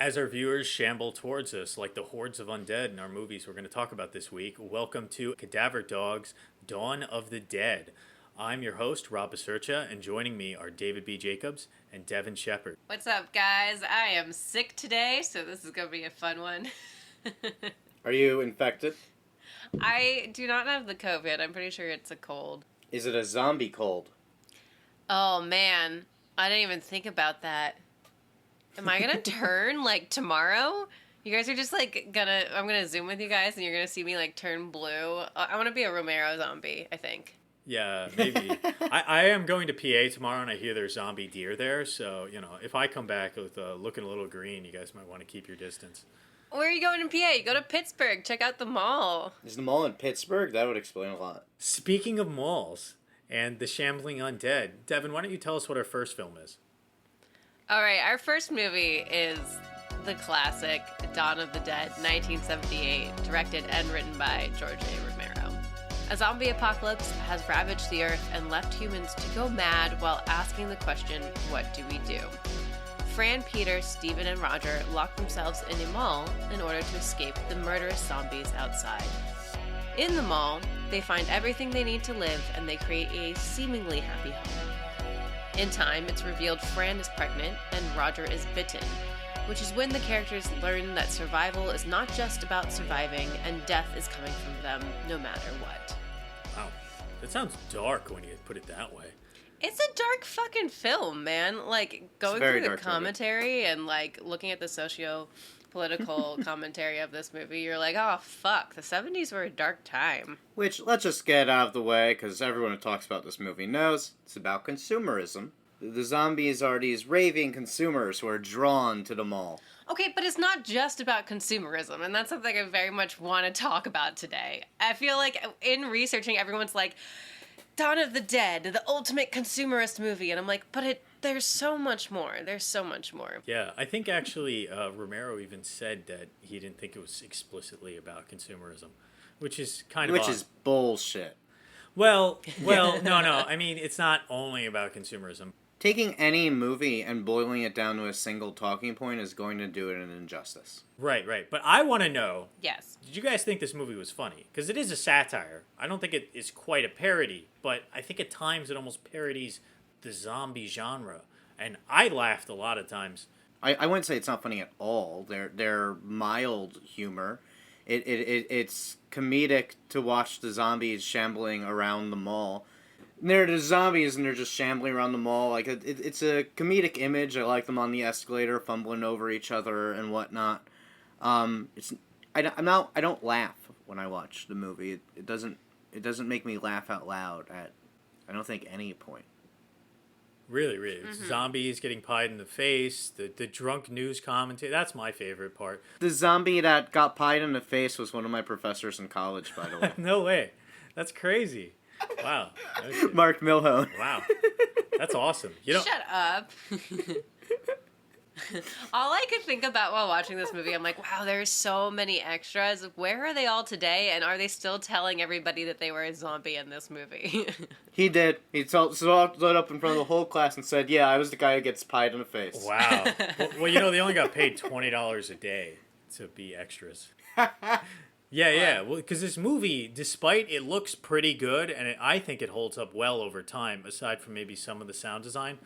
As our viewers shamble towards us like the hordes of undead in our movies we're going to talk about this week, welcome to Cadaver Dogs, Dawn of the Dead. I'm your host, Rob Basercha, and joining me are David B. Jacobs and Devin Shepard. What's up, guys? I am sick today, so this is going to be a fun one. Are you infected? I do not have the COVID. I'm pretty sure it's a cold. Is it a zombie cold? Oh, man. I didn't even think about that. Am I gonna turn, tomorrow? You guys are just, I'm gonna Zoom with you guys, and you're gonna see me, turn blue. I want to be a Romero zombie, I think. Yeah, maybe. I am going to PA tomorrow, and I hear there's zombie deer there, so, if I come back with looking a little green, you guys might want to keep your distance. Where are you going in PA? You go to Pittsburgh. Check out the mall. Is the mall in Pittsburgh? That would explain a lot. Speaking of malls and the shambling undead, Devin, why don't you tell us what our first film is? All right, our first movie is the classic Dawn of the Dead, 1978, directed and written by George A. Romero. A zombie apocalypse has ravaged the earth and left humans to go mad while asking the question, what do we do? Fran, Peter, Steven, and Roger lock themselves in a mall in order to escape the murderous zombies outside. In the mall, they find everything they need to live, and they create a seemingly happy home. In time, it's revealed Fran is pregnant and Roger is bitten, which is when the characters learn that survival is not just about surviving and death is coming from them no matter what. Wow, that sounds dark when you put it that way. It's a dark fucking film, man. Going through the commentary and, looking at the socio-political commentary of this movie, you're like, oh, fuck, the 70s were a dark time. Which, let's just get out of the way, because everyone who talks about this movie knows it's about consumerism. The zombies are these raving consumers who are drawn to the mall. Okay, but it's not just about consumerism, and that's something I very much want to talk about today. I feel like in researching, everyone's like, Dawn of the Dead, the ultimate consumerist movie, and I'm like, but there's so much more. There's so much more. Yeah, I think actually Romero even said that he didn't think it was explicitly about consumerism, which is kind of Which is bullshit. Well, no. I mean, it's not only about consumerism. Taking any movie and boiling it down to a single talking point is going to do it an injustice. Right. But I want to know, yes, did you guys think this movie was funny? Because it is a satire. I don't think it is quite a parody, but I think at times it almost parodies the zombie genre. And I laughed a lot of times. I wouldn't say it's not funny at all. They're mild humor. It's comedic to watch the zombies shambling around the mall. They're the zombies and they're just shambling around the mall. It's a comedic image. I like them on the escalator, fumbling over each other and whatnot. I don't laugh when I watch the movie. It doesn't make me laugh out loud at, I don't think, any point. Really. Mm-hmm. Zombies getting pied in the face, the drunk news commentary. That's my favorite part. The zombie that got pied in the face was one of my professors in college, by the way. No way. That's crazy. Wow. Mark Milhone. Wow. That's awesome. Shut up. All I could think about while watching this movie, I'm like, wow, there's so many extras. Where are they all today? And are they still telling everybody that they were a zombie in this movie? He did. He stood up in front of the whole class and said, yeah, I was the guy who gets pied in the face. Wow. Well, they only got paid $20 a day to be extras. Yeah. Well, because this movie, despite it looks pretty good, and I think it holds up well over time, aside from maybe some of the sound design,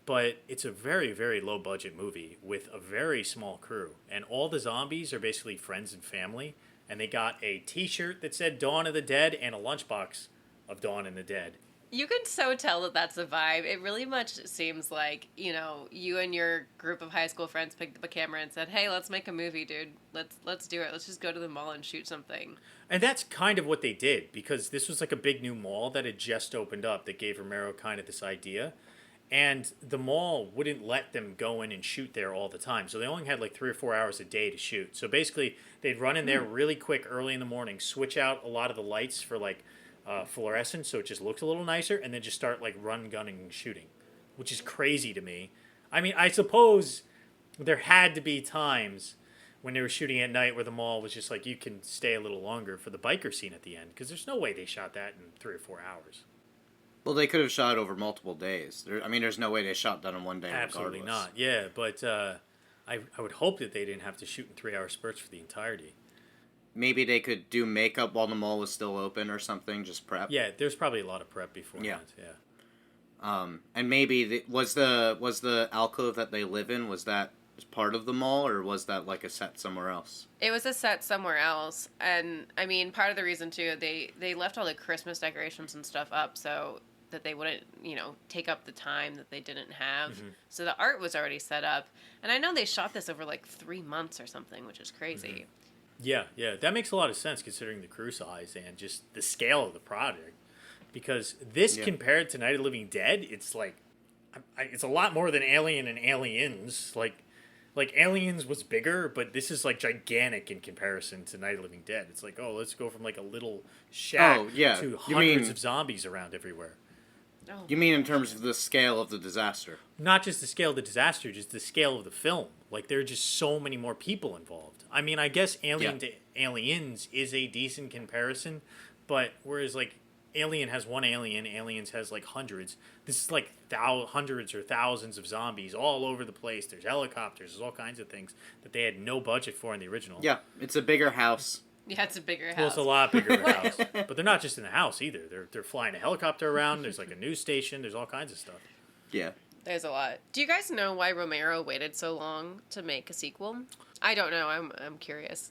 but it's a very, very low-budget movie with a very small crew. And all the zombies are basically friends and family, and they got a T-shirt that said Dawn of the Dead and a lunchbox of Dawn and the Dead. You can so tell that that's a vibe. It really much seems like, you and your group of high school friends picked up a camera and said, hey, let's make a movie, dude. Let's do it. Let's just go to the mall and shoot something. And that's kind of what they did, because this was like a big new mall that had just opened up that gave Romero kind of this idea. And the mall wouldn't let them go in and shoot there all the time. So they only had 3 or 4 hours a day to shoot. So basically, they'd run in there really quick early in the morning, switch out a lot of the lights for fluorescent, so it just looks a little nicer, and then just start run gunning and shooting, which is crazy to me. I mean, I suppose there had to be times when they were shooting at night where the mall was just you can stay a little longer for the biker scene at the end, because there's no way they shot that in 3 or 4 hours. Well, they could have shot over multiple days. There's no way they shot that in one day. Absolutely regardless. not. Yeah, but I would hope that they didn't have to shoot in 3-hour spurts for the entirety. Maybe they could do makeup while the mall was still open or something, just prep. Yeah, there's probably a lot of prep beforehand. Yeah. And maybe was the alcove that they live in, was that part of the mall, or was that like a set somewhere else? It was a set somewhere else, and I mean, part of the reason too, they left all the Christmas decorations and stuff up so that they wouldn't, take up the time that they didn't have. Mm-hmm. So the art was already set up, and I know they shot this over like 3 months or something, which is crazy. Mm-hmm. Yeah, that makes a lot of sense considering the crew size and just the scale of the project. Because this compared to Night of the Living Dead, it's like, it's a lot more than Alien and Aliens. Like Aliens was bigger, but this is like gigantic in comparison to Night of the Living Dead. It's like, oh, let's go from like a little shack to hundreds of zombies around everywhere. Oh. You mean in terms of the scale of the disaster? Not just the scale of the disaster, just the scale of the film. Like, there are just so many more people involved. I mean, I guess Alien to Aliens is a decent comparison, but whereas, like, Alien has one alien, Aliens has, like, hundreds. This is, like, hundreds or thousands of zombies all over the place. There's helicopters, there's all kinds of things that they had no budget for in the original. Yeah, it's a bigger house. Yeah, it's a bigger house. Well, it's a lot bigger of a house. But they're not just in the house, either. They're flying a helicopter around, there's, like, a news station, there's all kinds of stuff. Yeah. There's a lot. Do you guys know why Romero waited so long to make a sequel? I don't know. I'm curious.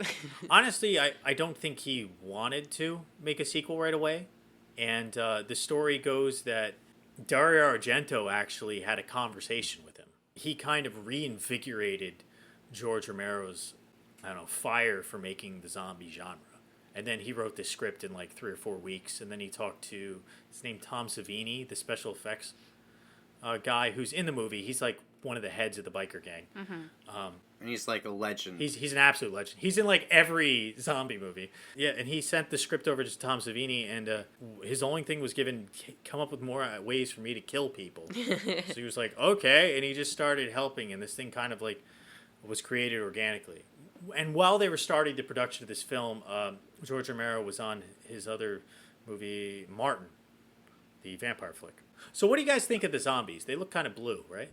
Honestly, I don't think he wanted to make a sequel right away. And the story goes that Dario Argento actually had a conversation with him. He kind of reinvigorated George Romero's, fire for making the zombie genre. And then he wrote this script in like 3 or 4 weeks. And then he talked to, his name Tom Savini, the special effects guy who's in the movie. He's like one of the heads of the biker gang. Mm-hmm. And he's like a legend. He's an absolute legend. He's in like every zombie movie. Yeah, and he sent the script over to Tom Savini, and his only thing was come up with more ways for me to kill people. So he was like, okay, and he just started helping, and this thing kind of like was created organically. And while they were starting the production of this film, George Romero was on his other movie, Martin, the vampire flick. So what do you guys think of the zombies? They look kind of blue, right?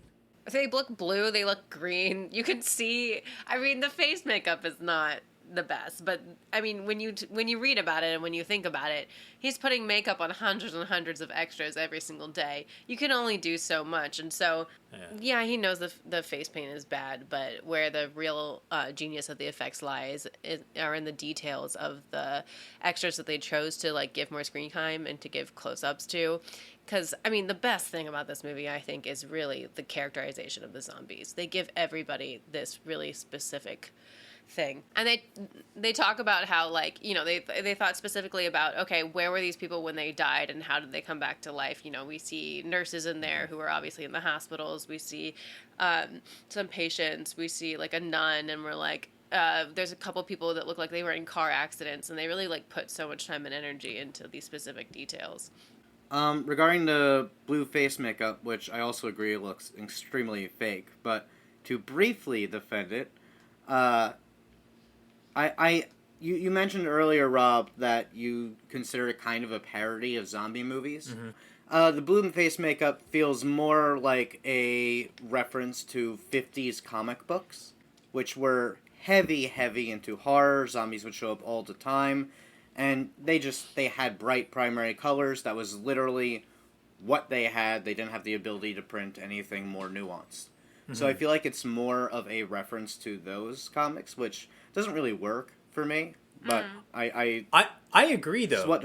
They look blue. They look green. You can see. I mean, the face makeup is not the best, but I mean, when you read about it and when you think about it, he's putting makeup on hundreds and hundreds of extras every single day. You can only do so much, and so yeah he knows the face paint is bad, but where the real genius of the effects lies are in the details of the extras that they chose to like give more screen time and to give close-ups to. Because, I mean, the best thing about this movie, I think, is really the characterization of the zombies. They give everybody this really specific thing. And they talk about how, like, they thought specifically about, okay, where were these people when they died and how did they come back to life? We see nurses in there who are obviously in the hospitals. We see some patients. We see, like, a nun, and we're like, there's a couple people that look like they were in car accidents, and they really, like, put so much time and energy into these specific details. Regarding the blue face makeup, which I also agree looks extremely fake, but to briefly defend it, you mentioned earlier, Rob, that you consider it kind of a parody of zombie movies. Mm-hmm. The blue face makeup feels more like a reference to 50s comic books, which were heavy into horror. Zombies would show up all the time. And they had bright primary colors. That was literally what they had. They didn't have the ability to print anything more nuanced. Mm-hmm. So I feel like it's more of a reference to those comics, which doesn't really work for me. But I agree, though,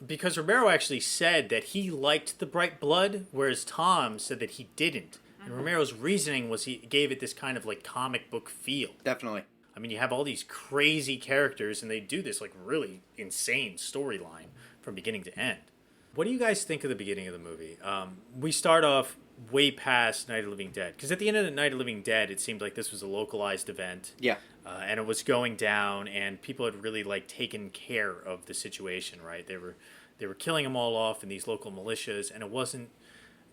because Romero actually said that he liked the bright blood, whereas Tom said that he didn't. And Romero's reasoning was he gave it this kind of like comic book feel. Definitely. I mean, you have all these crazy characters, and they do this, like, really insane storyline from beginning to end. What do you guys think of the beginning of the movie? We start off way past Night of the Living Dead, because at the end of the Night of the Living Dead, it seemed like this was a localized event. Yeah. And it was going down, and people had really, like, taken care of the situation, right? They were killing them all off in these local militias, and it wasn't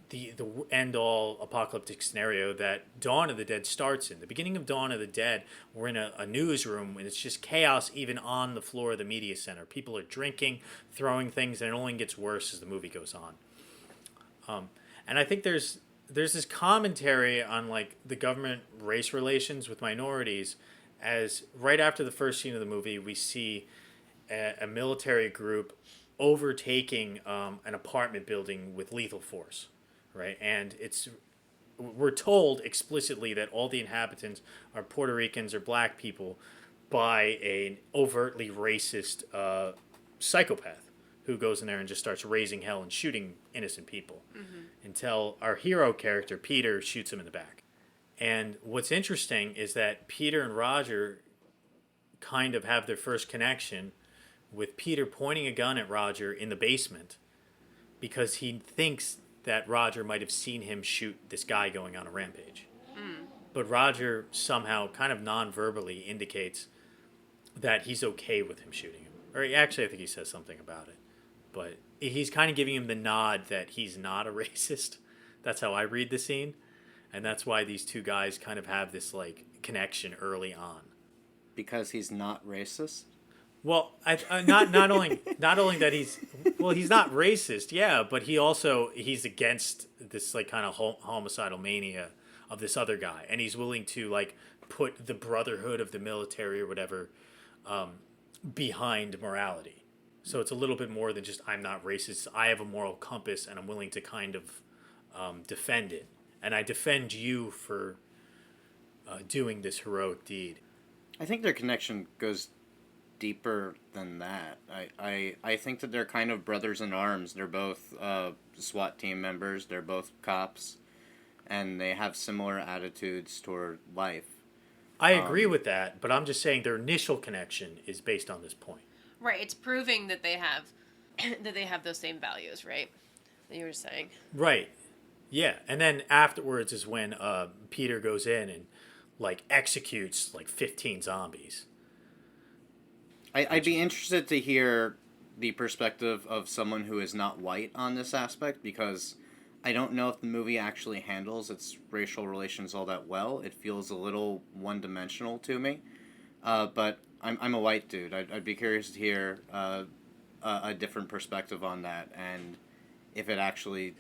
the end-all apocalyptic scenario that Dawn of the Dead starts in. The beginning of Dawn of the Dead, we're in a newsroom, and it's just chaos even on the floor of the media center. People are drinking, throwing things, and it only gets worse as the movie goes on. And I think there's there's this commentary on like the government race relations with minorities, as right after the first scene of the movie, we see a military group overtaking an apartment building with lethal force, right? And we're told explicitly that all the inhabitants are Puerto Ricans or black people by an overtly racist psychopath who goes in there and just starts raising hell and shooting innocent people until our hero character, Peter, shoots him in the back. And what's interesting is that Peter and Roger kind of have their first connection with Peter pointing a gun at Roger in the basement because he thinks that Roger might have seen him shoot this guy going on a rampage. But Roger somehow kind of non-verbally indicates that he's okay with him shooting him. Or actually, I think he says something about it. But he's kind of giving him the nod that he's not a racist. That's how I read the scene. And that's why these two guys kind of have this like connection early on. Because he's not racist? Well, not only that he's not racist, yeah, but he's against this like kind of homicidal mania of this other guy, and he's willing to like put the brotherhood of the military or whatever behind morality. So it's a little bit more than just I'm not racist. I have a moral compass, and I'm willing to kind of defend it, and I defend you for doing this heroic deed. I think their connection goes deeper than that. I think that they're kind of brothers in arms. They're both SWAT team members. They're both cops, and they have similar attitudes toward life. I agree with that, but I'm just saying their initial connection is based on this point. Right, it's proving that they have those same values, right? That you were saying. Right. Yeah, and then afterwards is when Peter goes in and like executes like 15 zombies. I'd be interested to hear the perspective of someone who is not white on this aspect, because I don't know if the movie actually handles its racial relations all that well. It feels a little one-dimensional to me. But I'm a white dude. I'd be curious to hear a different perspective on that, and if it actually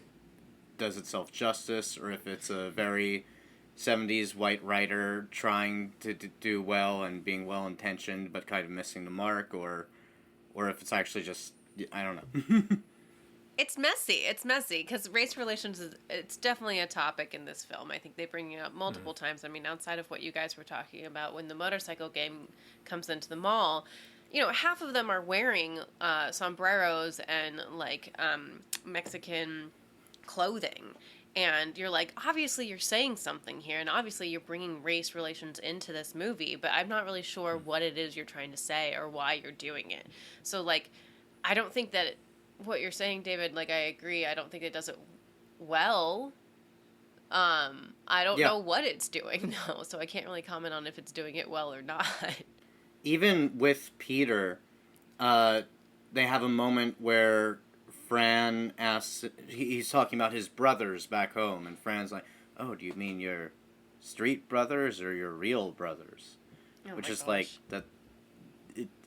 does itself justice, or if it's a very 70s white writer trying to do well and being well-intentioned but kind of missing the mark, or if it's actually just, I don't know. It's messy, because race relations it's definitely a topic in this film. I think they bring it up multiple times. I mean, outside of what you guys were talking about, when the motorcycle gang comes into the mall, you know, half of them are wearing sombreros and, like, Mexican clothing. And you're like, obviously you're saying something here, and obviously you're bringing race relations into this movie, but I'm not really sure what it is you're trying to say or why you're doing it. So, like, I don't think that what you're saying, David, like, I agree. I don't think it does it well. I don't know what it's doing, though, so I can't really comment on if it's doing it well or not. Even with Peter, they have a moment where Fran asks, he's talking about his brothers back home, and Fran's like, oh, do you mean your street brothers or your real brothers? Oh, which my is gosh. like, that.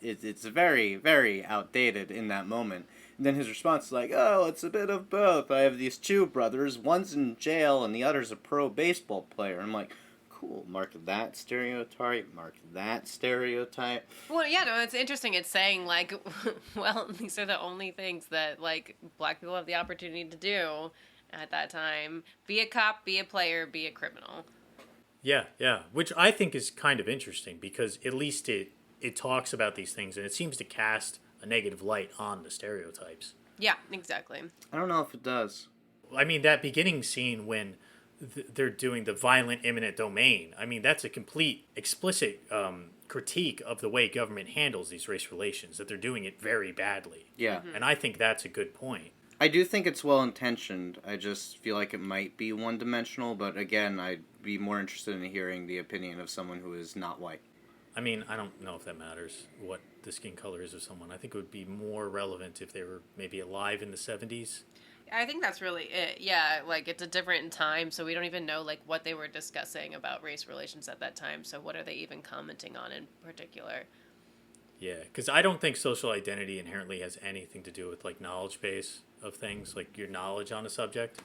It's very, very outdated in that moment. And then his response is like, oh, it's a bit of both. I have these two brothers. One's in jail and the other's a pro baseball player. I'm like, cool, mark that stereotype, mark that stereotype. Well, yeah, no, it's interesting. It's saying, like, well, these are the only things that, like, black people have the opportunity to do at that time. Be a cop, be a player, be a criminal. Yeah, which I think is kind of interesting, because at least it talks about these things, and it seems to cast a negative light on the stereotypes. Yeah, exactly. I don't know if it does. I mean, that beginning scene when they're doing the violent eminent domain, I mean, that's a complete explicit critique of the way government handles these race relations, that they're doing it very badly. Yeah. Mm-hmm. And I think that's a good point. I do think it's well-intentioned. I just feel like it might be one-dimensional, but again, I'd be more interested in hearing the opinion of someone who is not white. I mean, I don't know if that matters, what the skin color is of someone. I think it would be more relevant if they were maybe alive in the 70s. I think that's really it. Yeah, like, it's a different time, so we don't even know, like, what they were discussing about race relations at that time, so what are they even commenting on in particular? Yeah, because I don't think social identity inherently has anything to do with, like, knowledge base of things, like your knowledge on a subject.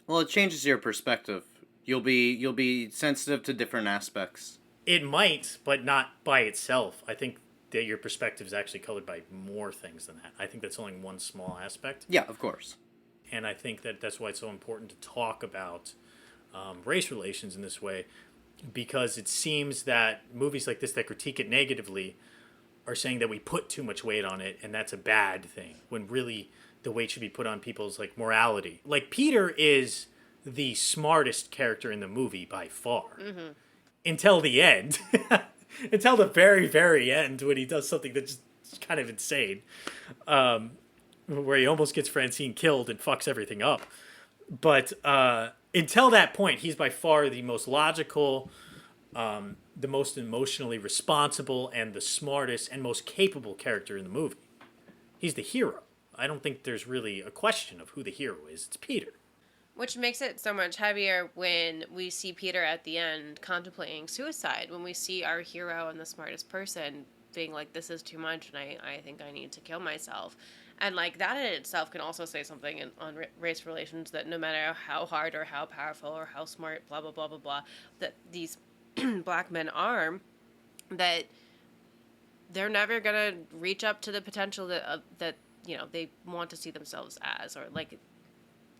Well, it changes your perspective. You'll be sensitive to different aspects. It might, but not by itself. I think that your perspective is actually colored by more things than that. I think that's only one small aspect. Yeah, of course. And I think that that's why it's so important to talk about race relations in this way, because it seems that movies like this that critique it negatively are saying that we put too much weight on it, and that's a bad thing, when really the weight should be put on people's like morality. Like, Peter is the smartest character in the movie by far. Mm-hmm. Until the end. Until the very, very end, when he does something that's just kind of insane. Where he almost gets Francine killed and fucks everything up. But until that point, he's by far the most logical, the most emotionally responsible, and the smartest and most capable character in the movie. He's the hero. I don't think there's really a question of who the hero is. It's Peter. Which makes it so much heavier when we see Peter at the end contemplating suicide, when we see our hero and the smartest person being like, this is too much and I think I need to kill myself. And like that in itself can also say something on race relations, that no matter how hard or how powerful or how smart, blah, blah, blah, blah, blah, that these black men are, that they're never going to reach up to the potential that you know, they want to see themselves as, or like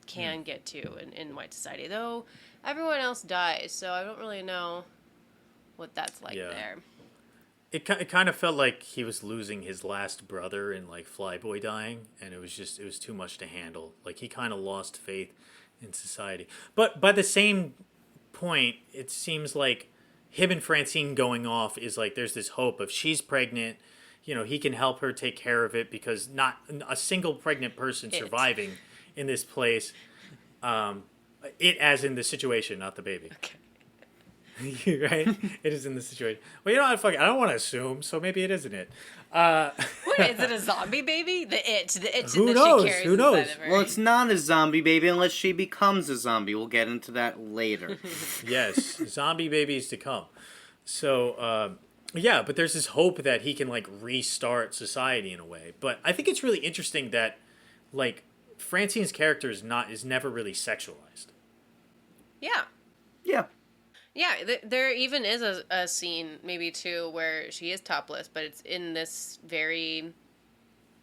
can get to in white society. Though everyone else dies, so I don't really know what that's like there. It kind of felt like he was losing his last brother in like Flyboy dying, and it was too much to handle. Like, he kind of lost faith in society. But by the same point, it seems like him and Francine going off is like, there's this hope of she's pregnant, you know, he can help her take care of it, because not a single pregnant person surviving in this place. It as in the situation, not the baby. Okay. Right? It is in the situation. Well, you know what? I don't want to assume, so maybe it isn't it. Wait, is it a zombie baby? The it Who that knows? she carries Who knows? inside of her. Well, it's not a zombie baby unless she becomes a zombie. We'll get into that later. Yes, zombie babies to come. So, yeah, but there's this hope that he can, like, restart society in a way. But I think it's really interesting that, like, Francine's character is never really sexualized. Yeah. Yeah. Yeah, there even is a scene, maybe two, where she is topless, but it's in this very,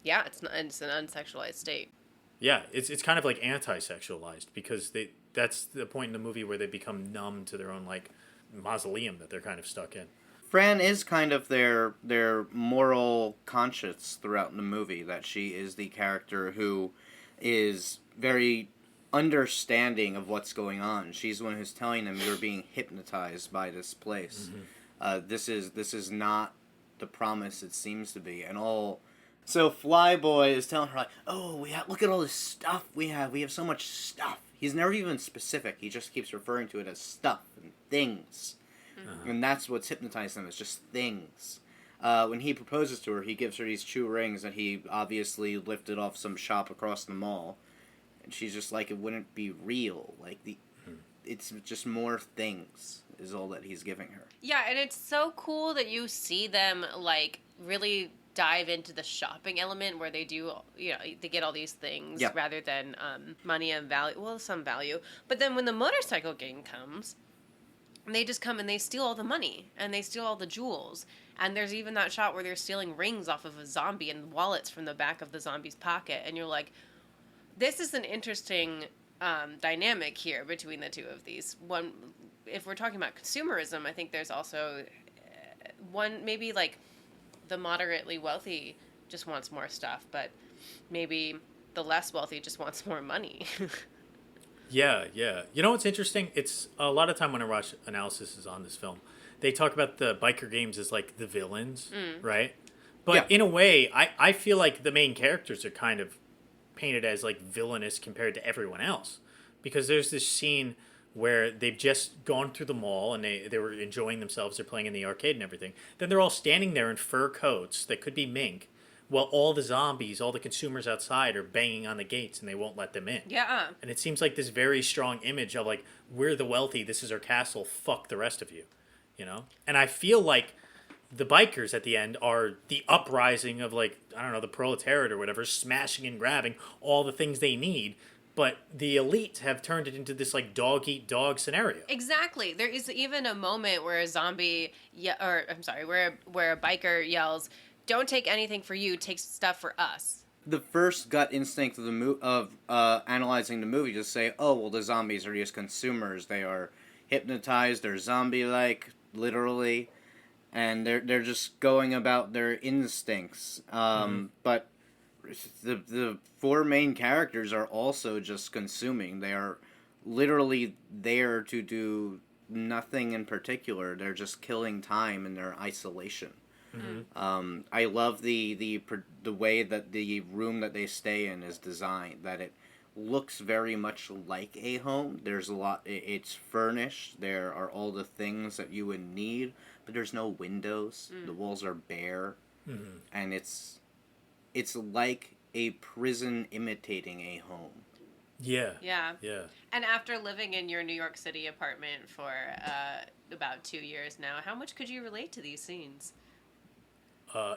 it's an unsexualized state. Yeah, it's kind of like anti-sexualized, because that's the point in the movie where they become numb to their own, like, mausoleum that they're kind of stuck in. Fran is kind of their moral conscience throughout the movie, that she is the character who is very understanding of what's going on. She's the one who's telling them, you're being hypnotized by this place. Mm-hmm. This is not the promise it seems to be. And all, so Flyboy is telling her, like, oh, look at all this stuff we have so much stuff. He's never even specific. He just keeps referring to it as stuff and things. Mm-hmm. And that's what's hypnotized them, is just things. When he proposes to her, he gives her these 2 rings that he obviously lifted off some shop across the mall. And she's just like, it wouldn't be real. Like, it's just more things is all that he's giving her. Yeah, and it's so cool that you see them, like, really dive into the shopping element where they do, you know, they get all these things rather than money and value. Well, some value. But then when the motorcycle gang comes, they just come and they steal all the money and they steal all the jewels. And there's even that shot where they're stealing rings off of a zombie and wallets from the back of the zombie's pocket. And you're like, this is an interesting dynamic here between the two of these. One, if we're talking about consumerism, I think there's also one, maybe like the moderately wealthy just wants more stuff, but maybe the less wealthy just wants more money. Yeah. You know what's interesting? It's a lot of time when I watch analysis on this film, they talk about the biker games as like the villains, right? But in a way, I feel like the main characters are kind of painted as like villainous compared to everyone else, because there's this scene where they've just gone through the mall and they were enjoying themselves, they're playing in the arcade and everything, then they're all standing there in fur coats that could be mink, while all the zombies, all the consumers outside are banging on the gates and they won't let them in. And it seems like this very strong image of like, we're the wealthy, this is our castle, fuck the rest of you, you know? And I feel like the bikers at the end are the uprising of, like, I don't know, the proletariat or whatever, smashing and grabbing all the things they need but the elite have turned it into this like dog eat dog scenario. Exactly. There is even a moment where a zombie, where a biker yells, "Don't take anything for you, take stuff for us." The first gut instinct of analyzing the movie to say, oh, well, the zombies are just consumers. They are hypnotized. They're zombie-like, literally, and they're just going about their instincts. But the four main characters are also just consuming. They are literally there to do nothing in particular. They're just killing time in their isolation. I love the way that the room that they stay in is designed, that it looks very much like a home. There's a lot, it's furnished, there are all the things that you would need, but there's no windows, the walls are bare, and it's like a prison imitating a home. Yeah. And after living in your New York City apartment for about 2 years now, how much could you relate to these scenes?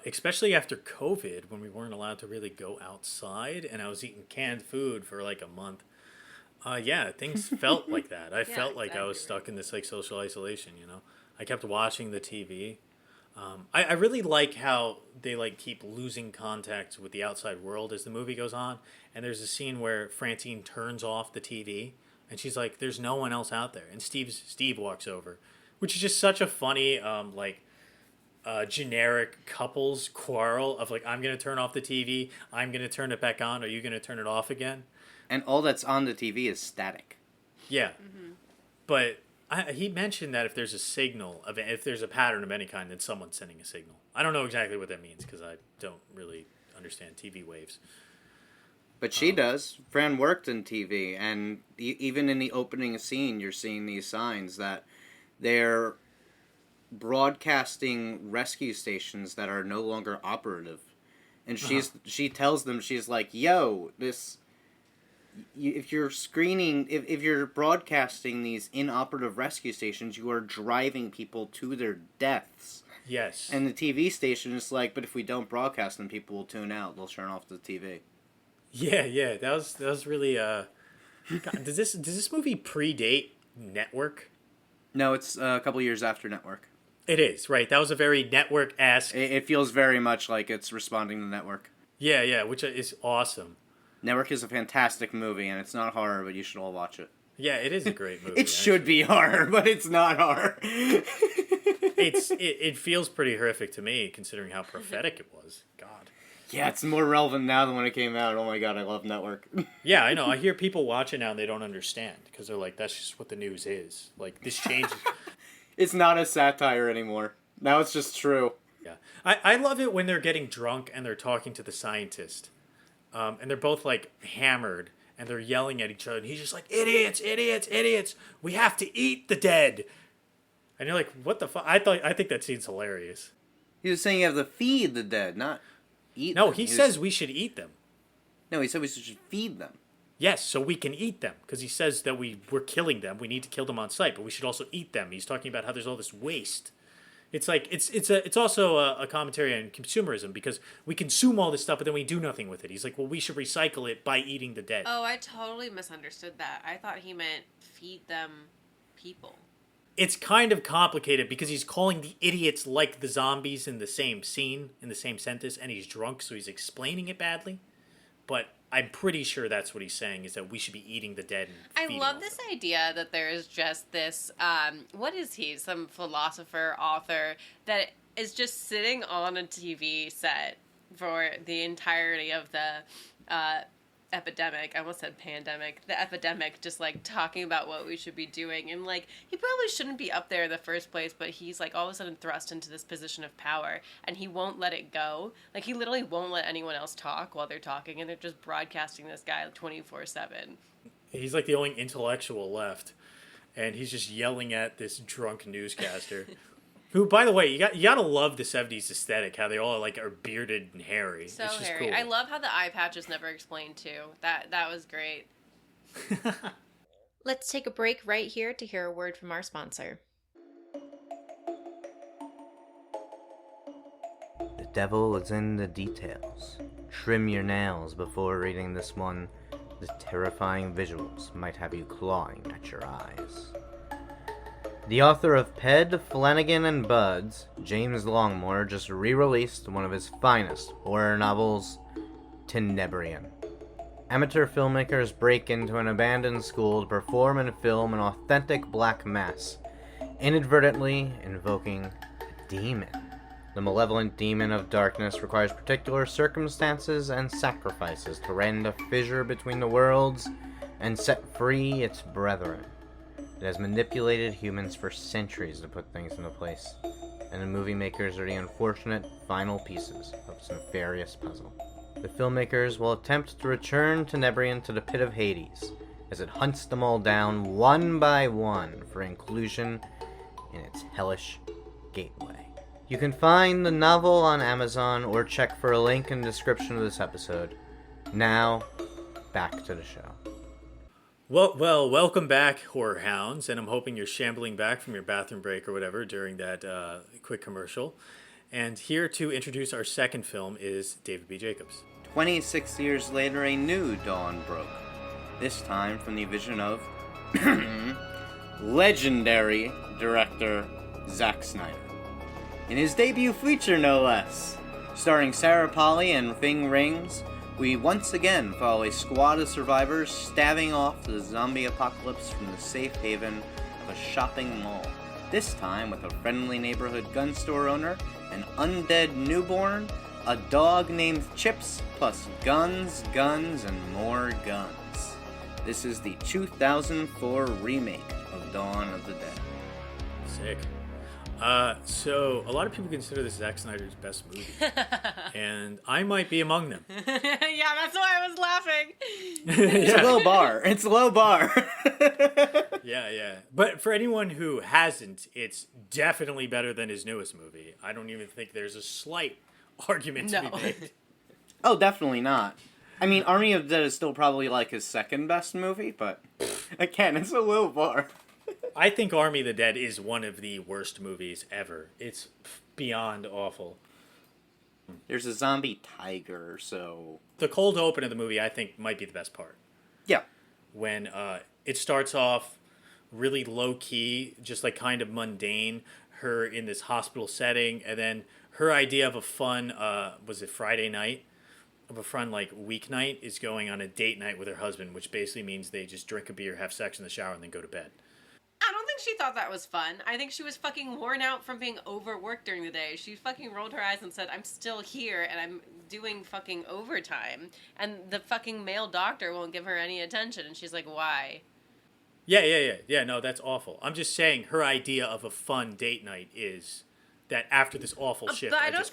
Especially after COVID, when we weren't allowed to really go outside, and I was eating canned food for like a month. Things felt like that. I felt like I was stuck in this like social isolation, you know? I kept watching the TV. I really like how they like keep losing contact with the outside world as the movie goes on. And there's a scene where Francine turns off the TV, and she's like, there's no one else out there. And Steve walks over, which is just such a funny, generic couples quarrel of like, I'm going to turn off the TV, I'm going to turn it back on, are you going to turn it off again? And all that's on the TV is static. Yeah. But he mentioned that if there's a signal, if there's a pattern of any kind, then someone's sending a signal. I don't know exactly what that means because I don't really understand TV waves. But she does. Fran worked in TV, and even in the opening scene, you're seeing these signs that they're broadcasting rescue stations that are no longer operative. And she tells them, she's like, yo, if you're broadcasting these inoperative rescue stations, you are driving people to their deaths. Yes. And the TV station is like, but if we don't broadcast them, people will tune out. They'll turn off the TV. Yeah. That was really God, does this movie predate Network? No, it's a couple years after Network. It is, right. That was a very Network-esque. It feels very much like it's responding to Network. Yeah, which is awesome. Network is a fantastic movie, and it's not horror, but you should all watch it. Yeah, it is a great movie. It should be horror, but it's not horror. It feels pretty horrific to me, considering how prophetic it was. God. Yeah, it's more relevant now than when it came out. Oh my god, I love Network. Yeah, I know. I hear people watch it now and they don't understand, because they're like, that's just what the news is. Like, this changes. It's not a satire anymore. Now it's just true. Yeah. I love it when they're getting drunk and they're talking to the scientist. And they're both, like, hammered, and they're yelling at each other. And he's just like, idiots, idiots, idiots. We have to eat the dead. And you're like, what the fuck? I think that scene's hilarious. He was saying you have to feed the dead, not eat No, them. he says we should eat them. No, he said we should feed them. Yes, so we can eat them, because he says that we're killing them. We need to kill them on sight, but we should also eat them. He's talking about how there's all this waste. It's like it's also a commentary on consumerism, because we consume all this stuff, but then we do nothing with it. He's like, well, we should recycle it by eating the dead. Oh, I totally misunderstood that. I thought he meant feed them people. It's kind of complicated because he's calling the idiots like the zombies in the same scene, in the same sentence, and he's drunk, so he's explaining it badly. But I'm pretty sure that's what he's saying, is that we should be eating the dead. And I love this idea that there is just this, what is he? Some philosopher, author, that is just sitting on a TV set for the entirety of the epidemic. I almost said pandemic. The epidemic, just like talking about what we should be doing. And like, he probably shouldn't be up there in the first place, but he's like all of a sudden thrust into this position of power, and he won't let it go. Like, he literally won't let anyone else talk while they're talking, and they're just broadcasting this guy 24/7. He's like the only intellectual left, and he's just yelling at this drunk newscaster. Who, by the way, you gotta love the 70s aesthetic, how they all like are bearded and hairy. So it's just hairy. cool. I love how the eye patch is never explained too. That was great. Let's take a break right here to hear a word from our sponsor. The devil is in the details. Trim your nails before reading this one. the terrifying visuals might have you clawing at your eyes. The author of Ped, Flanagan, and Buds, James Longmore, just re-released one of his finest horror novels, TENEBRION. Amateur filmmakers break into an abandoned school to perform and film an authentic black mass, inadvertently invoking a demon. The malevolent demon of darkness requires particular circumstances and sacrifices to rend a fissure between the worlds and set free its brethren. It has manipulated humans for centuries to put things into place, and the movie makers are the unfortunate final pieces of its nefarious puzzle. The filmmakers will attempt to return TENEBRION to the pit of Hades, as it hunts them all down one by one for inclusion in its hellish gateway. You can find the novel on Amazon or check for a link in the description of this episode. Now, back to the show. Well, welcome back, horror hounds, and I'm hoping you're shambling back from your bathroom break or whatever during that quick commercial. And here to introduce our second film is David B. Jacobs. 26 years later, a new dawn broke. This time from the vision of legendary director Zack Snyder. In his debut feature, no less. Starring Sarah Polley and Ving Rhames, we once again follow a squad of survivors staving off the zombie apocalypse from the safe haven of a shopping mall. This time with a friendly neighborhood gun store owner, an undead newborn, a dog named Chips, plus guns, and more guns. This is the 2004 remake of Dawn of the Dead. Sick. So a lot of people consider this Zack Snyder's best movie, and I might be among them. Yeah, that's why I was laughing. It's a low bar. It's a low bar. Yeah. But for anyone who hasn't, it's definitely better than his newest movie. I don't even think there's a slight argument to be made. Oh, definitely not. I mean, Army of the Dead is still probably like his second best movie, but again, it's a low bar. I think Army of the Dead is one of the worst movies ever. It's beyond awful. There's a zombie tiger, so... The cold open of the movie, I think, might be the best part. Yeah. When it starts off really low-key, just like kind of mundane, her in this hospital setting, and then her idea of a fun, was it Friday night? Of a fun, like, weeknight is going on a date night with her husband, which basically means they just drink a beer, have sex in the shower, and then go to bed. I don't think she thought that was fun. I think she was fucking worn out from being overworked during the day. She fucking rolled her eyes and said, I'm still here and I'm doing fucking overtime. And the fucking male doctor won't give her any attention. And she's like, why? Yeah, no, that's awful. I'm just saying her idea of a fun date night is that after this awful shift, but I don't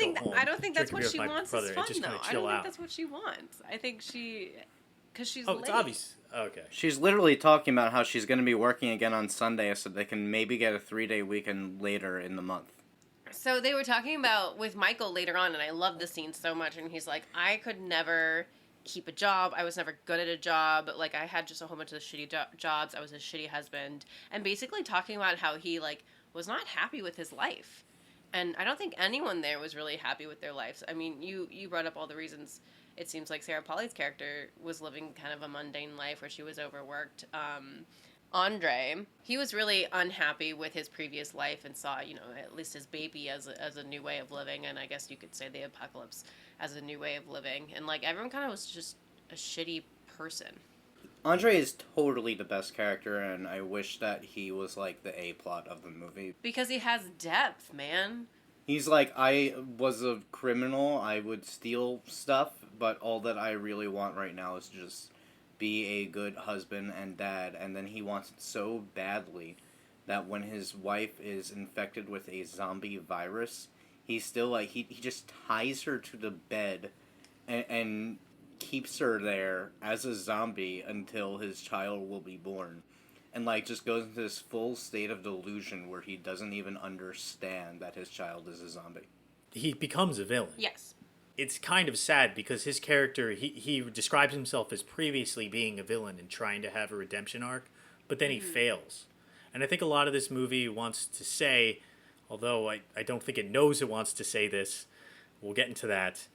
think that's what she wants is fun, though. I don't think that's what she wants. I think because she's late. It's obvious. Okay. She's literally talking about how she's going to be working again on Sunday so they can maybe get a 3-day weekend later in the month. So they were talking about with Michael later on, and I love this scene so much, and he's like, I could never keep a job. I was never good at a job. Like, I had just a whole bunch of shitty jobs. I was a shitty husband. And basically talking about how he, like, was not happy with his life. And I don't think anyone there was really happy with their lives. I mean, you brought up all the reasons. It seems like Sarah Polley's character was living kind of a mundane life where she was overworked. Andre, he was really unhappy with his previous life and saw, at least his baby as a new way of living. And I guess you could say the apocalypse as a new way of living. And, like, everyone kind of was just a shitty person. Andre is totally the best character, and I wish that he was, like, the A-plot of the movie. Because he has depth, man. He's like, I was a criminal, I would steal stuff, but all that I really want right now is just be a good husband and dad. And then he wants it so badly that when his wife is infected with a zombie virus, he's still like, he just ties her to the bed and keeps her there as a zombie until his child will be born. And, like, just goes into this full state of delusion where he doesn't even understand that his child is a zombie. He becomes a villain. Yes. It's kind of sad because his character, he describes himself as previously being a villain and trying to have a redemption arc, but then he fails. And I think a lot of this movie wants to say, although I don't think it knows it wants to say this, we'll get into that,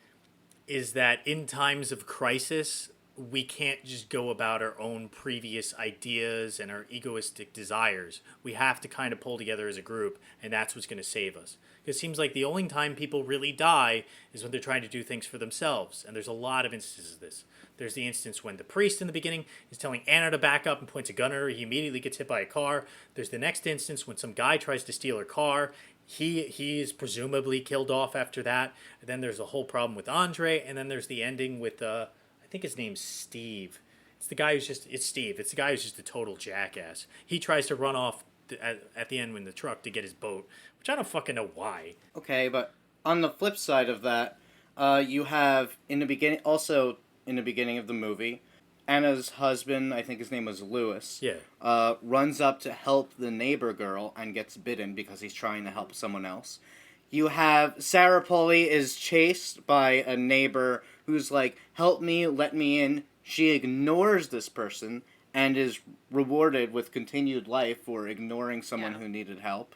is that in times of crisis, we can't just go about our own previous ideas and our egoistic desires. We have to kind of pull together as a group, and that's what's going to save us. It seems like the only time people really die is when they're trying to do things for themselves, and there's a lot of instances of this. There's the instance when the priest in the beginning is telling Anna to back up and points a gun at her. He immediately gets hit by a car. There's the next instance when some guy tries to steal her car. He is presumably killed off after that. And then there's a whole problem with Andre, and then there's the ending with, I think his name's Steve. It's the guy who's just, it's Steve. It's the guy who's just a total jackass. He tries to run off at the end in the truck to get his boat, which I don't fucking know why. Okay, but on the flip side of that, you have in the beginning of the movie, Anna's husband, I think his name was Lewis, runs up to help the neighbor girl and gets bitten because he's trying to help someone else. You have Sarah Polley is chased by a neighbor who's like, help me, let me in. She ignores this person and is rewarded with continued life for ignoring someone who needed help.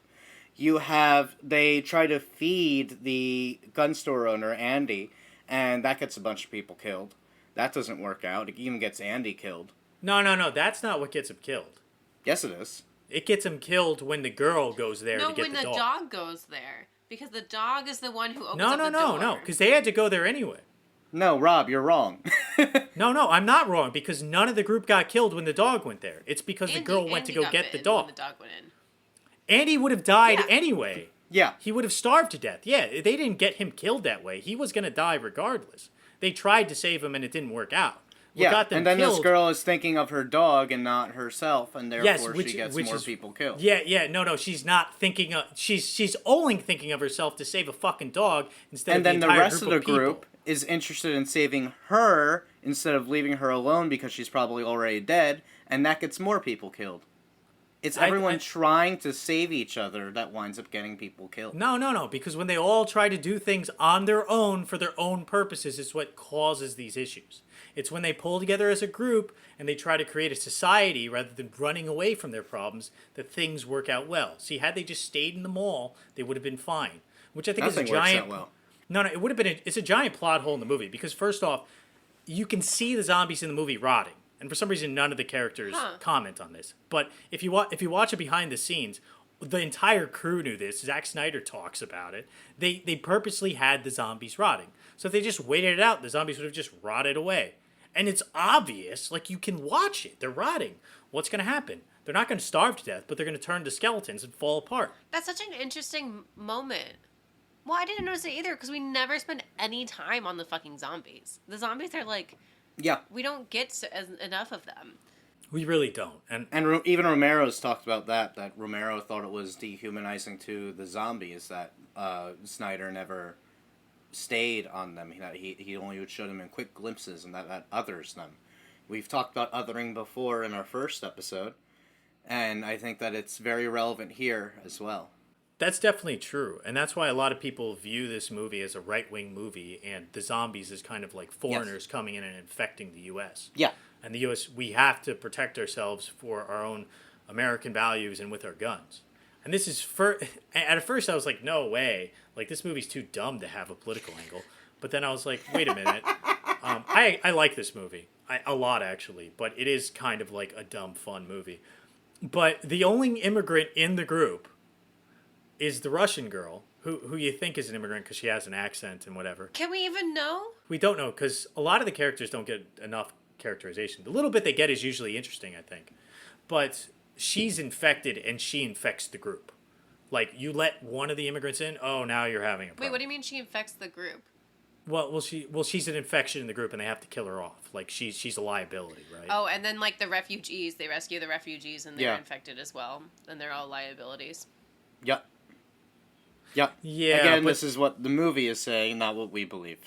You have, they try to feed the gun store owner, Andy, and that gets a bunch of people killed. That doesn't work out. It even gets Andy killed. No. That's not what gets him killed. Yes, it is. It gets him killed when the girl goes there to get the dog. No, when the dog goes there. Because the dog is the one who opens up the door. No. Because they had to go there anyway. No, Rob, you're wrong. No, I'm not wrong. Because none of the group got killed when the dog went there. It's because the girl went to go get the dog. When the dog went in. Andy would have died anyway. Yeah. He would have starved to death. Yeah, they didn't get him killed that way. He was going to die regardless. They tried to save him and it didn't work out. And then this girl is thinking of her dog and not herself, and therefore she gets more people killed. No, she's not thinking of... She's only thinking of herself to save a fucking dog instead of the entire group of people. And then the rest of the group is interested in saving her instead of leaving her alone because she's probably already dead, and that gets more people killed. It's everyone trying to save each other that winds up getting people killed. No, because when they all try to do things on their own for their own purposes, it's what causes these issues. It's when they pull together as a group and they try to create a society rather than running away from their problems that things work out well. See, had they just stayed in the mall, they would have been fine. Which I think is a giant... Works out well. No, it would have been... It's a giant plot hole in the movie because first off, you can see the zombies in the movie rotting. And for some reason, none of the characters comment on this. But if you watch it behind the scenes, the entire crew knew this. Zack Snyder talks about it. They purposely had the zombies rotting. So if they just waited it out, the zombies would have just rotted away. And it's obvious. Like, you can watch it. They're rotting. What's going to happen? They're not going to starve to death, but they're going to turn to skeletons and fall apart. That's such an interesting moment. Well, I didn't notice it either because we never spend any time on the fucking zombies. The zombies are like... Yeah. We don't get enough of them. We really don't. And even Romero's talked about that Romero thought it was dehumanizing to the zombies that Snyder never stayed on them. He only would show them in quick glimpses and that others them. We've talked about othering before in our first episode, and I think that it's very relevant here as well. That's definitely true, and that's why a lot of people view this movie as a right-wing movie, and the zombies as kind of like foreigners coming in and infecting the U.S. Yeah. And the U.S., we have to protect ourselves for our own American values and with our guns. And this is, at first I was like, no way, like this movie's too dumb to have a political angle. But then I was like, wait a minute, I like this movie, a lot actually, but it is kind of like a dumb, fun movie. But the only immigrant in the group is the Russian girl, who you think is an immigrant because she has an accent and whatever. Can we even know? We don't know because a lot of the characters don't get enough characterization. The little bit they get is usually interesting, I think. But she's infected and she infects the group. Like, you let one of the immigrants in, oh, now you're having a problem. Wait, what do you mean she infects the group? Well, she's an infection in the group and they have to kill her off. Like, she's a liability, right? Oh, and then, like, the refugees, they rescue the refugees and they're infected as well. And they're all liabilities. Yep. Yep. Yeah. Again, this is what the movie is saying, not what we believe.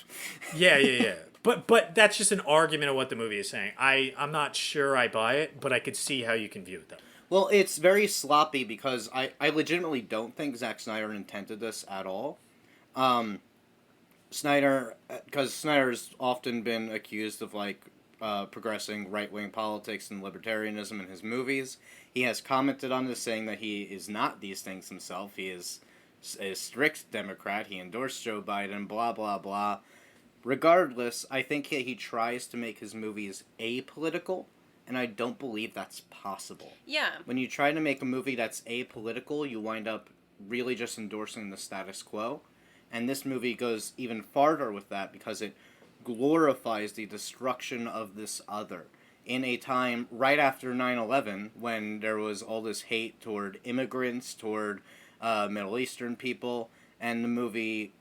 Yeah. But that's just an argument of what the movie is saying. I'm not sure I buy it, but I could see how you can view it, though. Well, it's very sloppy because I legitimately don't think Zack Snyder intended this at all. Because Snyder's often been accused of, like, progressing right-wing politics and libertarianism in his movies. He has commented on this, saying that he is not these things himself. He is a strict Democrat. He endorsed Joe Biden, blah, blah, blah. Regardless, I think he tries to make his movies apolitical, and I don't believe that's possible. Yeah. When you try to make a movie that's apolitical, you wind up really just endorsing the status quo. And this movie goes even farther with that because it glorifies the destruction of this other. In a time right after 9/11, when there was all this hate toward immigrants, toward Middle Eastern people, and the movie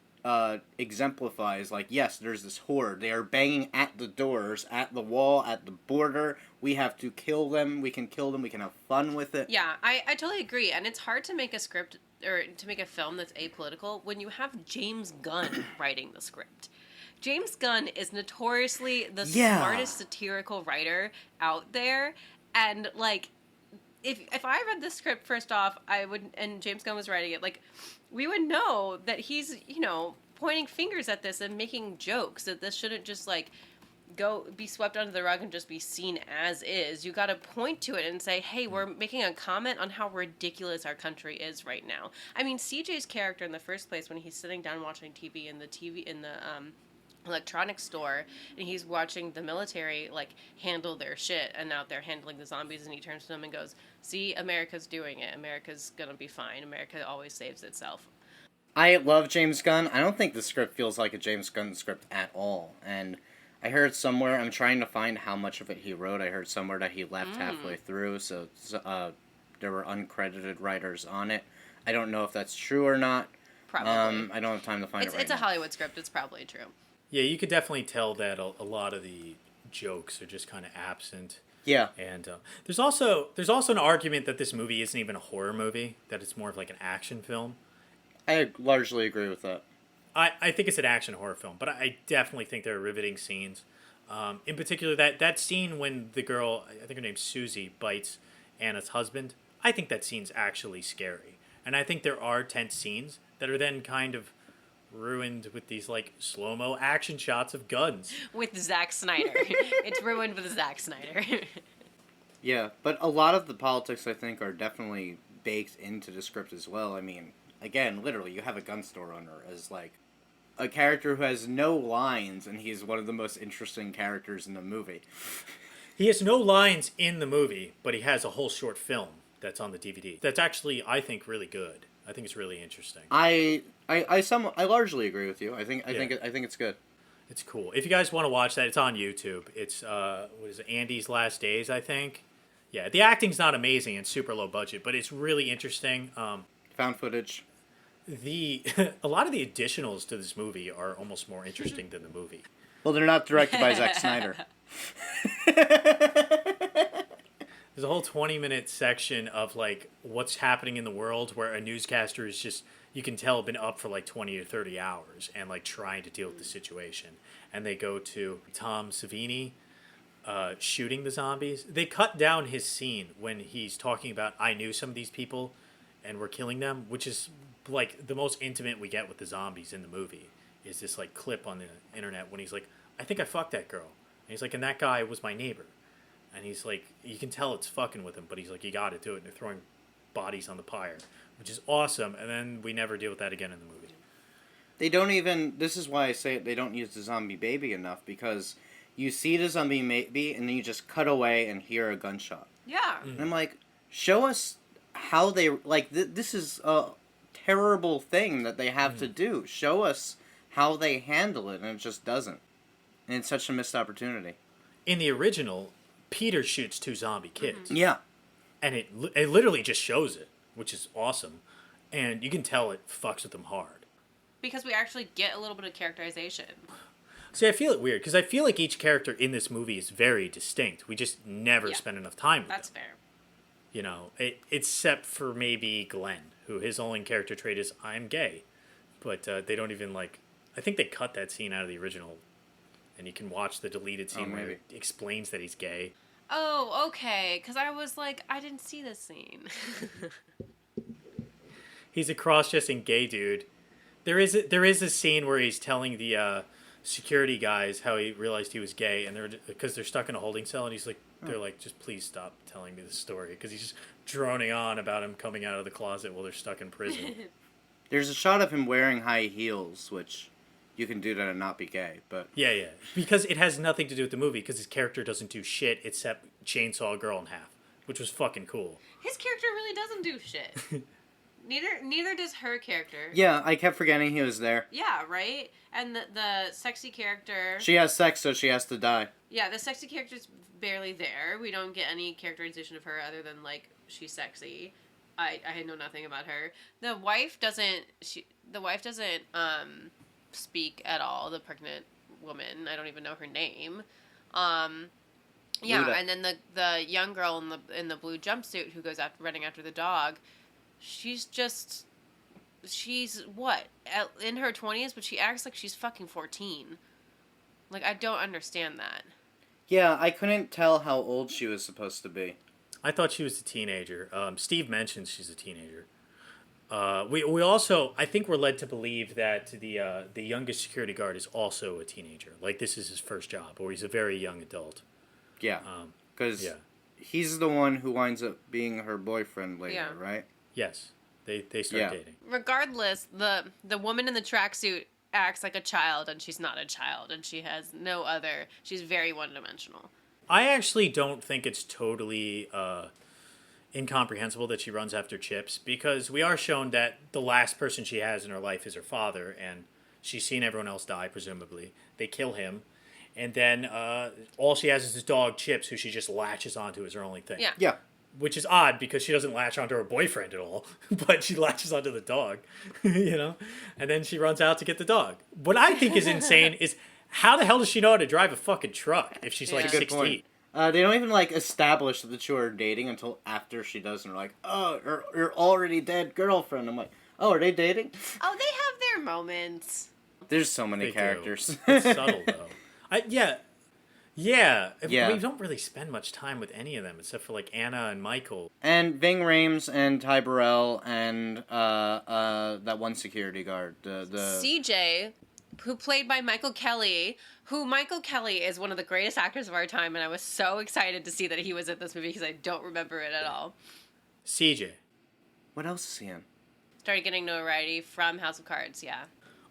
exemplifies, like, yes, there's this horde. They are banging at the doors, at the wall, at the border. We have to kill them. We can kill them. We can have fun with it. Yeah, I totally agree. And it's hard to make a script or to make a film that's apolitical when you have James Gunn writing the script. James Gunn is notoriously the smartest satirical writer out there. And, like, if I read the script first off, I would, and James Gunn was writing it, like, we would know that he's, you know, pointing fingers at this and making jokes, that this shouldn't just, like, be swept under the rug and just be seen as is. You got to point to it and say, hey, we're making a comment on how ridiculous our country is right now. I mean, CJ's character in the first place, when he's sitting down watching TV in the electronics store, and he's watching the military, like, handle their shit, and now they're handling the zombies, and he turns to them and goes, see, America's doing it. America's gonna be fine. America always saves itself. I love James Gunn. I don't think the script feels like a James Gunn script at all. And I heard somewhere, I'm trying to find how much of it he wrote. I heard somewhere that he left halfway through, so there were uncredited writers on it. I don't know if that's true or not. Probably. I don't have time to find it right It's a Hollywood script. It's probably true. Yeah, you could definitely tell that a lot of the jokes are just kind of absent. Yeah. And there's also an argument that this movie isn't even a horror movie, that it's more of like an action film. I largely agree with that. I think it's an action horror film, but I definitely think there are riveting scenes. In particular, that scene when the girl, I think her name's Susie, bites Anna's husband, I think that scene's actually scary. And I think there are tense scenes that are then kind of ruined with these, like, slow-mo action shots of guns. With Zack Snyder. It's ruined with Zack Snyder. Yeah, but a lot of the politics, I think, are definitely baked into the script as well. I mean, again, literally, you have a gun store owner as, like, a character who has no lines, and he's one of the most interesting characters in the movie. He has no lines in the movie, but he has a whole short film that's on the DVD. That's actually, I think, really good. I think it's really interesting. I largely agree with you. I think it's good. It's cool. If you guys want to watch that, it's on YouTube. It's what is it, Andy's Last Days, I think. Yeah, the acting's not amazing and super low budget, but it's really interesting. Found footage. A lot of the additionals to this movie are almost more interesting than the movie. Well, they're not directed by Zack Snyder. There's a whole 20-minute section of, like, what's happening in the world where a newscaster is just, you can tell, been up for, like, 20 to 30 hours and, like, trying to deal with the situation. And they go to Tom Savini shooting the zombies. They cut down his scene when he's talking about, I knew some of these people and we're killing them, which is, like, the most intimate we get with the zombies in the movie, is this, like, clip on the internet when he's like, I think I fucked that girl. And he's like, and that guy was my neighbor. And he's like, you can tell it's fucking with him, but he's like, you gotta do it. And they're throwing bodies on the pyre, which is awesome. And then we never deal with that again in the movie. They don't even, this is why I say they don't use the zombie baby enough, because you see the zombie baby and then you just cut away and hear a gunshot. Yeah. And I'm like, show us how they, like, this is a terrible thing that they have to do. Show us how they handle it, and it just doesn't. And it's such a missed opportunity. In the original, Peter shoots two zombie kids. Yeah. And it literally just shows it, which is awesome. And you can tell it fucks with them hard. Because we actually get a little bit of characterization. See, I feel it weird, because I feel like each character in this movie is very distinct. We just never spend enough time with them. That's fair. You know, except for maybe Glenn, who his only character trait is, I'm gay. But they don't even, like, I think they cut that scene out of the original. And you can watch the deleted scene where it explains that he's gay. Oh, okay. Because I was like, I didn't see this scene. He's a cross-dressing gay dude. There is a scene where he's telling the security guys how he realized he was gay, and because they're stuck in a holding cell, and he's like, they're like, just please stop telling me this story, because he's just droning on about him coming out of the closet while they're stuck in prison. There's a shot of him wearing high heels, which you can do that and not be gay. But Yeah. Because it has nothing to do with the movie, because his character doesn't do shit except chainsaw a girl in half, which was fucking cool. His character really doesn't do shit. Neither does her character. yeah, I kept forgetting he was there. Yeah, right? And the sexy character... She has sex, so she has to die. Yeah, the sexy character's barely there. We don't get any characterization of her other than, like, she's sexy. I know nothing about her. The wife doesn't speak at all, the pregnant woman. I don't even know her name. Yeah, Luda. and then the young girl in the blue jumpsuit who goes running after the dog, she's what? In her 20s, but she acts like she's fucking 14. Like, I don't understand that. Yeah, I couldn't tell how old she was supposed to be. I thought she was a teenager. Steve mentions she's a teenager. We also, I think we're led to believe that the youngest security guard is also a teenager. Like, this is his first job, or he's a very young adult. Yeah, because he's the one who winds up being her boyfriend later, right? Yes, they start dating. Regardless, the woman in the tracksuit acts like a child, and she's not a child, and she has no other... She's very one-dimensional. I actually don't think it's totally incomprehensible that she runs after Chips, because we are shown that the last person she has in her life is her father, and she's seen everyone else die, presumably. They kill him, and then all she has is this dog, Chips, who she just latches onto as her only thing. Yeah. Which is odd, because she doesn't latch onto her boyfriend at all, but she latches onto the dog, you know? And then she runs out to get the dog. What I think is insane is, how the hell does she know how to drive a fucking truck if she's like That's a good 16? point. They don't even, like, establish that the two are dating until after she does, and they're like, oh, your already dead girlfriend. I'm like, oh, are they dating? Oh, they have their moments. There's so many They characters. do. It's subtle, though. Yeah. Yeah. We don't really spend much time with any of them, except for, like, Anna and Michael. And Ving Rhames and Ty Burrell and that one security guard. The CJ, who played by Michael Kelly, is one of the greatest actors of our time, and I was so excited to see that he was in this movie because I don't remember it at all. CJ. What else is he in? Started getting notoriety from House of Cards, yeah.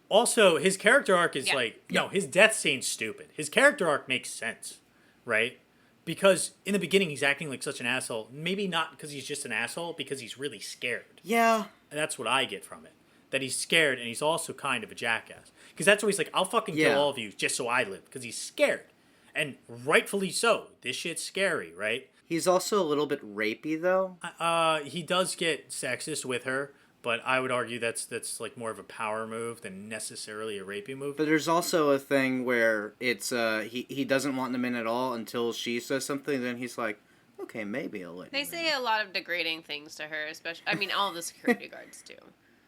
Also, his character arc is Yeah. his death scene's stupid. His character arc makes sense, right? Because in the beginning, he's acting like such an asshole. Maybe not because he's just an asshole, because he's really scared. Yeah. And that's what I get from it. That he's scared, and he's also kind of a jackass. Because that's why he's like, I'll fucking kill all of you just so I live. Because he's scared. And rightfully so. This shit's scary, right? He's also a little bit rapey, though. He does get sexist with her, but I would argue that's like more of a power move than necessarily a rapey move. But there's also a thing where it's he doesn't want them in at all until she says something. Then he's like, okay, maybe I'll let. They say a lot of degrading things to her, especially. I mean, all the security guards do.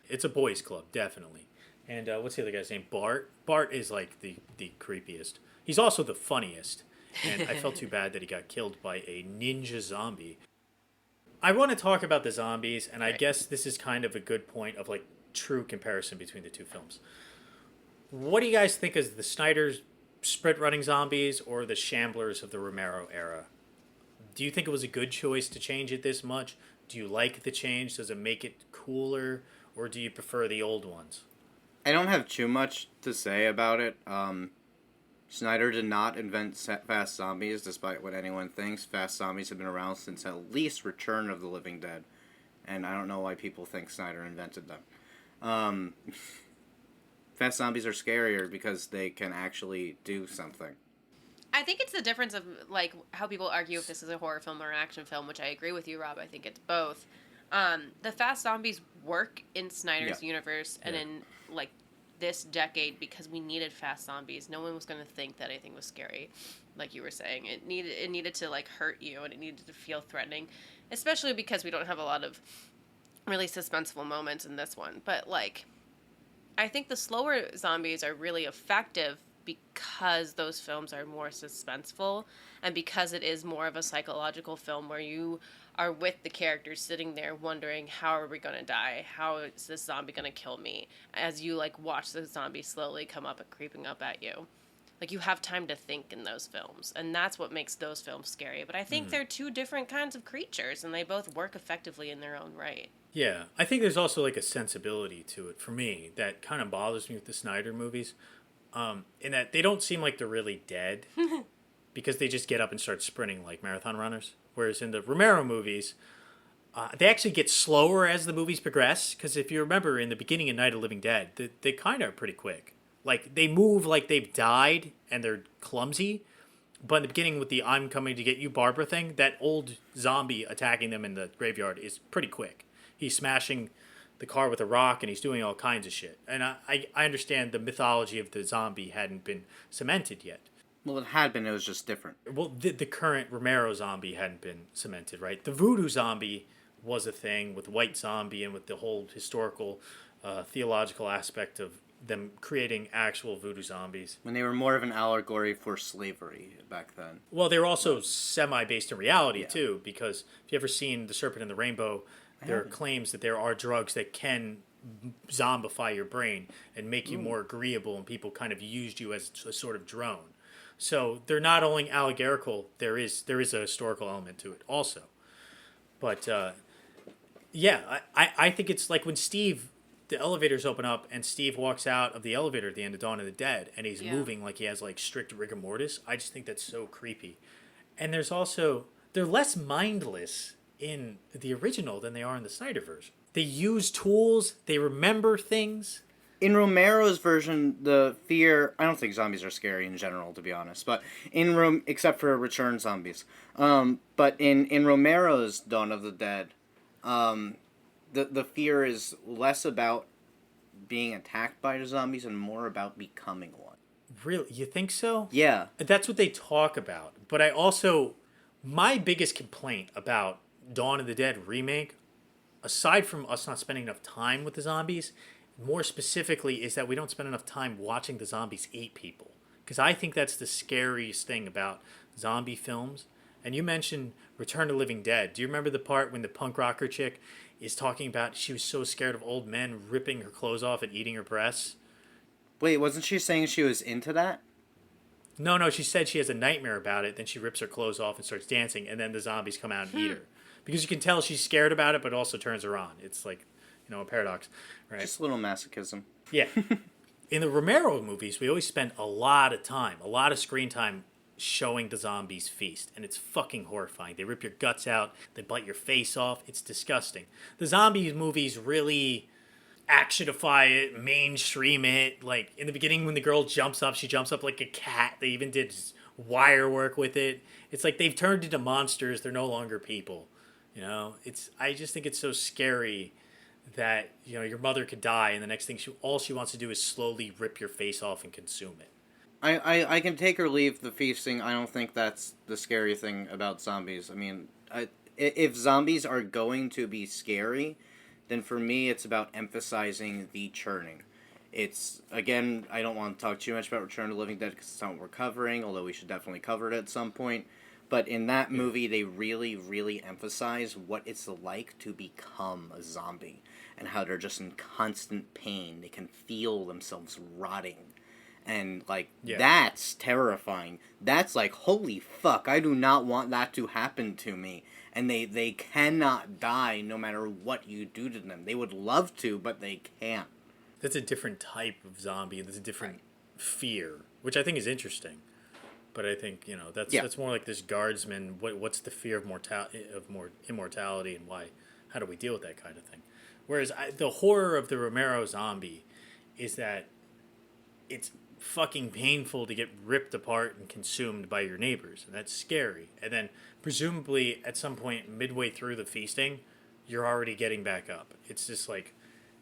It's a boys' club, definitely. And what's the other guy's name? Bart. Bart is like the creepiest. He's also the funniest. And I felt too bad that he got killed by a ninja zombie. I want to talk about the zombies, and I guess this is kind of a good point of like true comparison between the two films. What do you guys think is the Snyder's sprint running zombies or the Shamblers of the Romero era? Do you think it was a good choice to change it this much? Do you like the change? Does it make it cooler? Or do you prefer the old ones? I don't have too much to say about it. Snyder did not invent fast zombies, despite what anyone thinks. Fast zombies have been around since at least Return of the Living Dead. And I don't know why people think Snyder invented them. Fast zombies are scarier because they can actually do something. I think it's the difference of, like, how people argue if this is a horror film or an action film, which I agree with you, Rob. I think it's both. The fast zombies work in Snyder's universe and in, like, this decade because we needed fast zombies. No one was going to think that anything was scary, like you were saying. It needed to, like, hurt you, and it needed to feel threatening, especially because we don't have a lot of really suspenseful moments in this one. But, like, I think the slower zombies are really effective because those films are more suspenseful and because it is more of a psychological film where you are with the characters sitting there wondering, how are we going to die? How is this zombie going to kill me? As you, like, watch the zombie slowly come up and creeping up at you. Like, you have time to think in those films, and that's what makes those films scary. But I think they're two different kinds of creatures, and they both work effectively in their own right. Yeah, I think there's also, like, a sensibility to it, for me, that kind of bothers me with the Snyder movies, in that they don't seem like they're really dead because they just get up and start sprinting like marathon runners. Whereas in the Romero movies, they actually get slower as the movies progress. Because if you remember in the beginning of Night of the Living Dead, they kind of are pretty quick. Like, they move like they've died and they're clumsy. But in the beginning with the I'm coming to get you Barbara thing, that old zombie attacking them in the graveyard is pretty quick. He's smashing the car with a rock and he's doing all kinds of shit. And I understand the mythology of the zombie hadn't been cemented yet. Well, it had been, it was just different. Well, the current Romero zombie hadn't been cemented, right? The voodoo zombie was a thing with White Zombie and with the whole historical, theological aspect of them creating actual voodoo zombies. When they were more of an allegory for slavery back then. Well, they were also semi-based in reality, too, because if you've ever seen The Serpent and the Rainbow, there are claims that there are drugs that can zombify your brain and make you more agreeable, and people kind of used you as a sort of drone. So they're not only allegorical, there is a historical element to it also. But, I think it's like when the elevators open up and Steve walks out of the elevator at the end of Dawn of the Dead and he's moving like he has like strict rigor mortis. I just think that's so creepy. And there's also, they're less mindless in the original than they are in the Snyder version. They use tools, they remember things. In Romero's version, the fear, I don't think zombies are scary in general, to be honest, but except for return zombies. But in Romero's Dawn of the Dead, the fear is less about being attacked by the zombies and more about becoming one. Really? You think so? Yeah. That's what they talk about. But I also, my biggest complaint about Dawn of the Dead remake, aside from us not spending enough time with the zombies, more specifically is that we don't spend enough time watching the zombies eat people. Because I think that's the scariest thing about zombie films. And you mentioned Return to Living Dead. Do you remember the part when the punk rocker chick is talking about she was so scared of old men ripping her clothes off and eating her breasts? Wait, wasn't she saying she was into that? No, she said she has a nightmare about it, then she rips her clothes off and starts dancing, and then the zombies come out and eat her. Because you can tell she's scared about it, but also turns her on. It's like, a paradox, right? Just a little masochism. Yeah. In the Romero movies, we always spend a lot of screen time showing the zombies feast, and it's fucking horrifying. They rip your guts out, they bite your face off, it's disgusting. The zombie movies really actionify it, mainstream it. Like, in the beginning when the girl jumps up, she jumps up like a cat. They even did wire work with it. It's like they've turned into monsters, they're no longer people. I just think it's so scary that, your mother could die, and the next thing all she wants to do is slowly rip your face off and consume it. I can take or leave the feasting. I don't think that's the scary thing about zombies. I mean, if zombies are going to be scary, then for me it's about emphasizing the churning. It's, again, I don't want to talk too much about Return to the Living Dead because it's not what we're covering, although we should definitely cover it at some point. But in that movie, they really, really emphasize what it's like to become a zombie and how they're just in constant pain. They can feel themselves rotting. And, that's terrifying. That's like, holy fuck, I do not want that to happen to me. And they cannot die no matter what you do to them. They would love to, but they can't. That's a different type of zombie. That's a different fear, which I think is interesting. But I think, that's more like this guardsman. What's the fear of immortality, and why? How do we deal with that kind of thing? Whereas the horror of the Romero zombie is that it's fucking painful to get ripped apart and consumed by your neighbors, and that's scary. And then presumably at some point midway through the feasting, you're already getting back up. It's just like,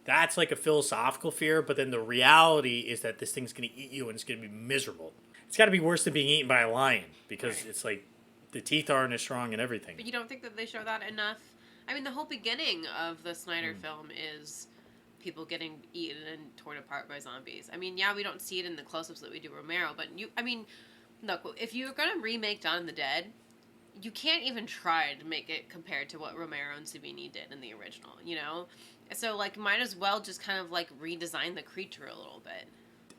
that's like a philosophical fear, but then the reality is that this thing's going to eat you and it's going to be miserable. It's got to be worse than being eaten by a lion, because it's like the teeth aren't as strong and everything. But you don't think that they show that enough? I mean, the whole beginning of the Snyder film is people getting eaten and torn apart by zombies. I mean, we don't see it in the close-ups that we do Romero, but look, if you're going to remake Dawn of the Dead, you can't even try to make it compared to what Romero and Savini did in the original, So, might as well just kind of, redesign the creature a little bit.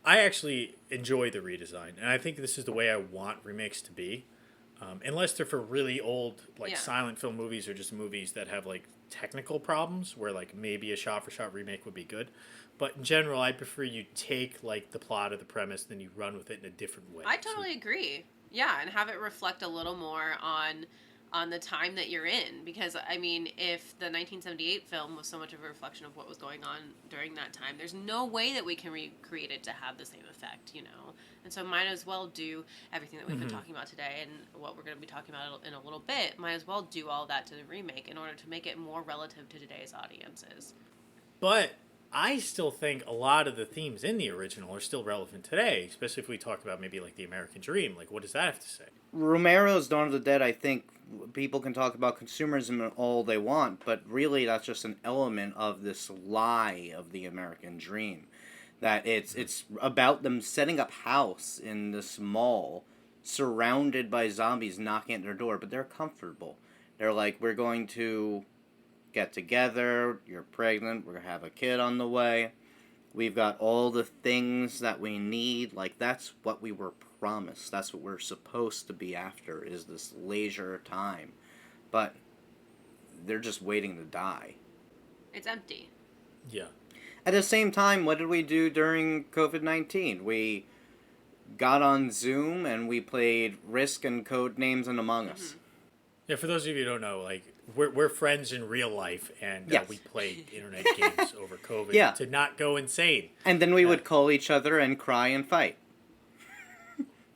I actually enjoy the redesign, and I think this is the way I want remakes to be. Unless they're for really old, silent film movies, or just movies that have, technical problems where like maybe a shot-for-shot remake would be good. But in general, I prefer you take like the plot or the premise, then you run with it in a different way. I totally agree. Yeah, and have it reflect a little more on the time that you're in. Because, I mean, if the 1978 film was so much of a reflection of what was going on during that time, there's no way that we can recreate it to have the same effect, you know? And so might as well do everything that we've been talking about today and what we're going to be talking about in a little bit, might as well do all that to the remake in order to make it more relative to today's audiences. But I still think a lot of the themes in the original are still relevant today, especially if we talk about maybe like the American Dream. Like, what does that have to say? Romero's Dawn of the Dead, I think people can talk about consumerism all they want, but really that's just an element of this lie of the American dream. That it's about them setting up house in this mall, surrounded by zombies knocking at their door, but they're comfortable. They're like, we're going to get together, you're pregnant, we're going to have a kid on the way, we've got all the things that we need. Like, that's what we were promised. That's what we're supposed to be after, is this leisure time. But they're just waiting to die. It's empty. Yeah. At the same time, what did we do during COVID-19? We got on Zoom and we played Risk and Codenames and Among Us. Yeah, for those of you who don't know, like, we're friends in real life, and Yes. we played internet games over COVID to not go insane. And then we would call each other and cry and fight.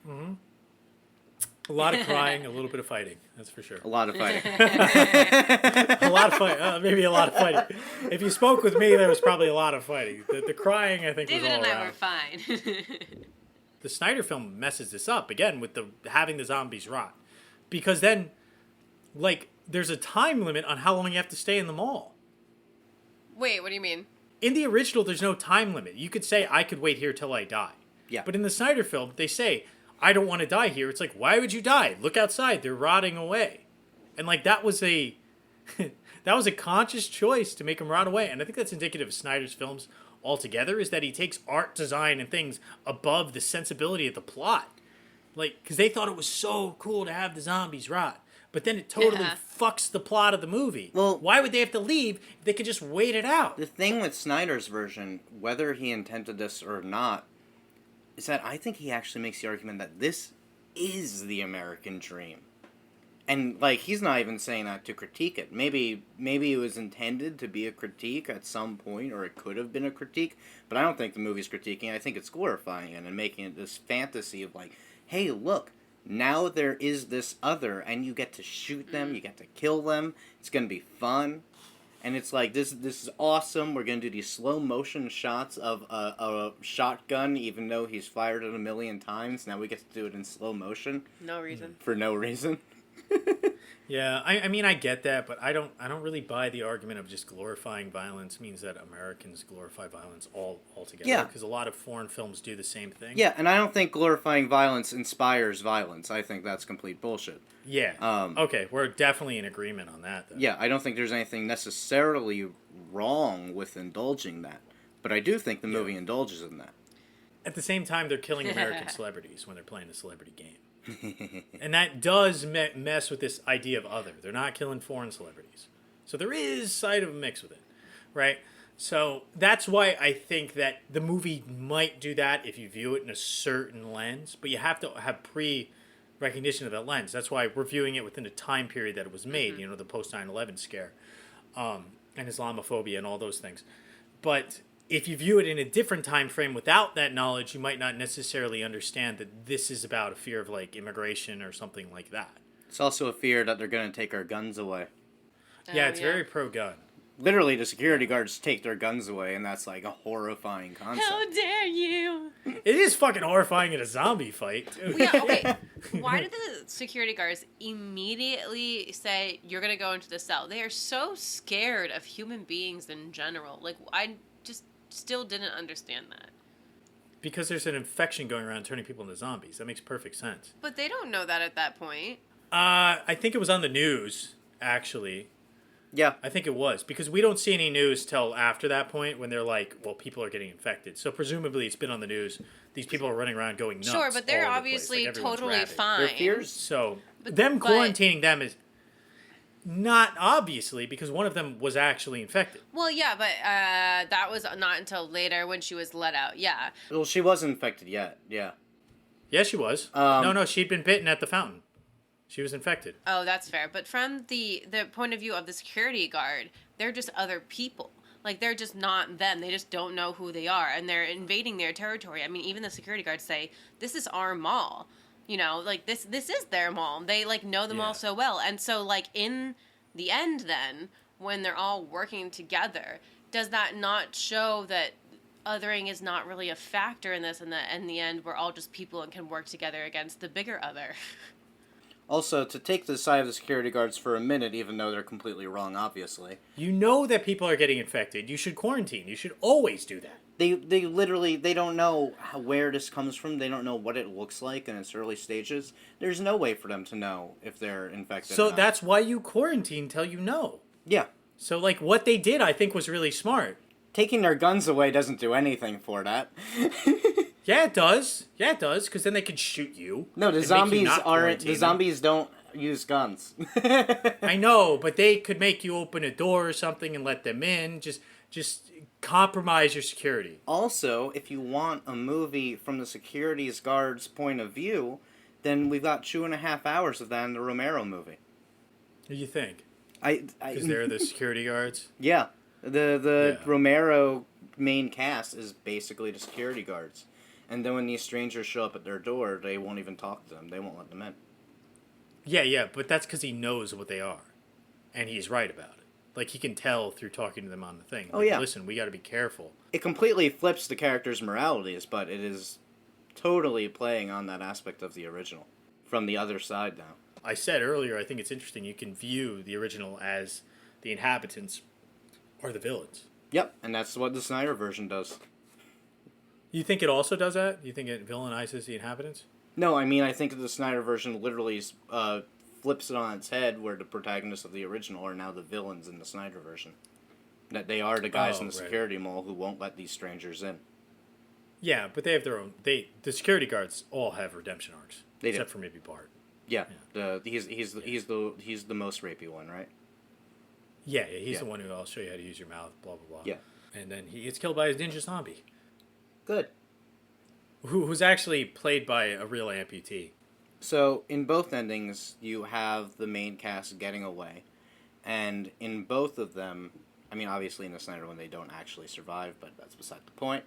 A lot of crying, a little bit of fighting, that's for sure. A lot of fighting. A lot of fighting, maybe a lot of fighting. If you spoke with me, there was probably a lot of fighting. The crying, I think, David was all and I around. were fine. The Snyder film messes this up, again, with having the zombies rot. Because then, like, there's a time limit on how long you have to stay in the mall. Wait, what do you mean? In the original, there's no time limit. You could say, I could wait here till I die. Yeah. But in the Snyder film, they say, I don't want to die here. It's like, why would you die? Look outside. They're rotting away. And, like, that was a that was a conscious choice to make them rot away. And I think that's indicative of Snyder's films altogether, is that he takes art design and things above the sensibility of the plot. Like, because they thought it was so cool to have the zombies rot. But then it totally fucks the plot of the movie. Well, why would they have to leave if they could just wait it out? The thing with Snyder's version, whether he intended this or not, is that I think he actually makes the argument that this is the American dream. And, like, he's not even saying that to critique it. Maybe it was intended to be a critique at some point, or it could have been a critique, but I don't think the movie's critiquing it. I think it's glorifying it and making it this fantasy of, like, hey, look, now there is this other, and you get to shoot them, you get to kill them, it's going to be fun. And it's like, this is awesome, we're going to do these slow motion shots of a shotgun, even though he's fired it 1,000,000 times. Now we get to do it in slow motion. No reason. For no reason. Yeah, I mean, I get that, but I don't really buy the argument of just glorifying violence means that Americans glorify violence altogether. Yeah. Because a lot of foreign films do the same thing. Yeah, and I don't think glorifying violence inspires violence. I think that's complete bullshit. Yeah. Okay, we're definitely in agreement on that, though. Yeah, I don't think there's anything necessarily wrong with indulging that. But I do think the movie indulges in that. At the same time, they're killing American celebrities when they're playing the celebrity game. And that does mess with this idea of other. They're not killing foreign celebrities. So there is side of a mix with it, right? So that's why I think that the movie might do that if you view it in a certain lens, but you have to have pre-recognition of that lens. That's why we're viewing it within the time period that it was made, you know, the post-9/11 scare, and Islamophobia and all those things. But if you view it in a different time frame without that knowledge, you might not necessarily understand that this is about a fear of, like, immigration or something like that. It's also a fear that they're going to take our guns away. Yeah, it's very pro-gun. Literally, the security guards take their guns away, and that's, like, a horrifying concept. How dare you? It is fucking horrifying in a zombie fight, too. Yeah, okay. Why did the security guards immediately say, you're going to go into the cell? They are so scared of human beings in general. Like, I just still didn't understand that. Because there's an infection going around turning people into zombies. That makes perfect sense. But they don't know that at that point. I think it was on the news, actually. Yeah. I think it was. Because we don't see any news till after that point when they're like, well, people are getting infected. So presumably it's been on the news. These people are running around going nuts. Sure, but they're all over the obviously place. Like, everyone's totally rabid. fine. Their fears. So But them quarantining them is... Not obviously, because one of them was actually infected. Well, yeah, but that was not until later when she was let out. Yeah. Well, she wasn't infected yet. Yeah. Yeah, she was. No, she'd been bitten at the fountain. She was infected. Oh, that's fair. But from the point of view of the security guard, they're just other people. Like, they're just not them. They just don't know who they are, and they're invading their territory. I mean, even the security guards say, this is our mall. You know, like, this is their mall. They, like, know the mall so well. And so, like, in the end, then, when they're all working together, does that not show that othering is not really a factor in this, and that in the end, we're all just people and can work together against the bigger other? Also, to take the side of the security guards for a minute, even though they're completely wrong, obviously. You know that people are getting infected. You should quarantine. You should always do that. They literally, they don't know where this comes from. They don't know what it looks like in its early stages. There's no way for them to know if they're infected or So not. that's why you quarantine till you know. Yeah. So, like, what they did, I think, was really smart. Taking their guns away doesn't do anything for that. Yeah, it does. Yeah, it does, because then they could shoot you. No, the and make you zombies not aren't. quarantine The them. zombies don't use guns. I know, but they could make you open a door or something and let them in. Just compromise your security. Also, if you want a movie from the security guard's point of view, then we've got 2.5 hours of that in the Romero movie. What do you think? Because they're the security guards? Yeah, the Yeah. Romero main cast is basically the security guards, and then when these strangers show up at their door, they won't even talk to them. They won't let them in. Yeah, but that's because he knows what they are. And he's right about it. Like, he can tell through talking to them on the thing. Oh, Like, yeah. Listen, we got to be careful. It completely flips the characters' moralities, but it is totally playing on that aspect of the original from the other side now. I said earlier, I think it's interesting. You can view the original as the inhabitants are the villains. Yep, and that's what the Snyder version does. You think it also does that? You think it villainizes the inhabitants? No, I mean, I think the Snyder version literally flips it on its head, where the protagonists of the original are now the villains in the Snyder version. That they are the guys in the right. security mall who won't let these strangers in. Yeah, but they have their own. The security guards all have redemption arcs, They do. except for maybe Bart. Yeah, he's the most rapey one, right? Yeah, he's Yeah. the one who I'll show you how to use your mouth, blah blah blah. Yeah. And then he gets killed by a ninja zombie, Good. who's actually played by a real amputee. So in both endings, you have the main cast getting away, and in both of them, I mean, obviously in the Snyder one they don't actually survive, but that's beside the point.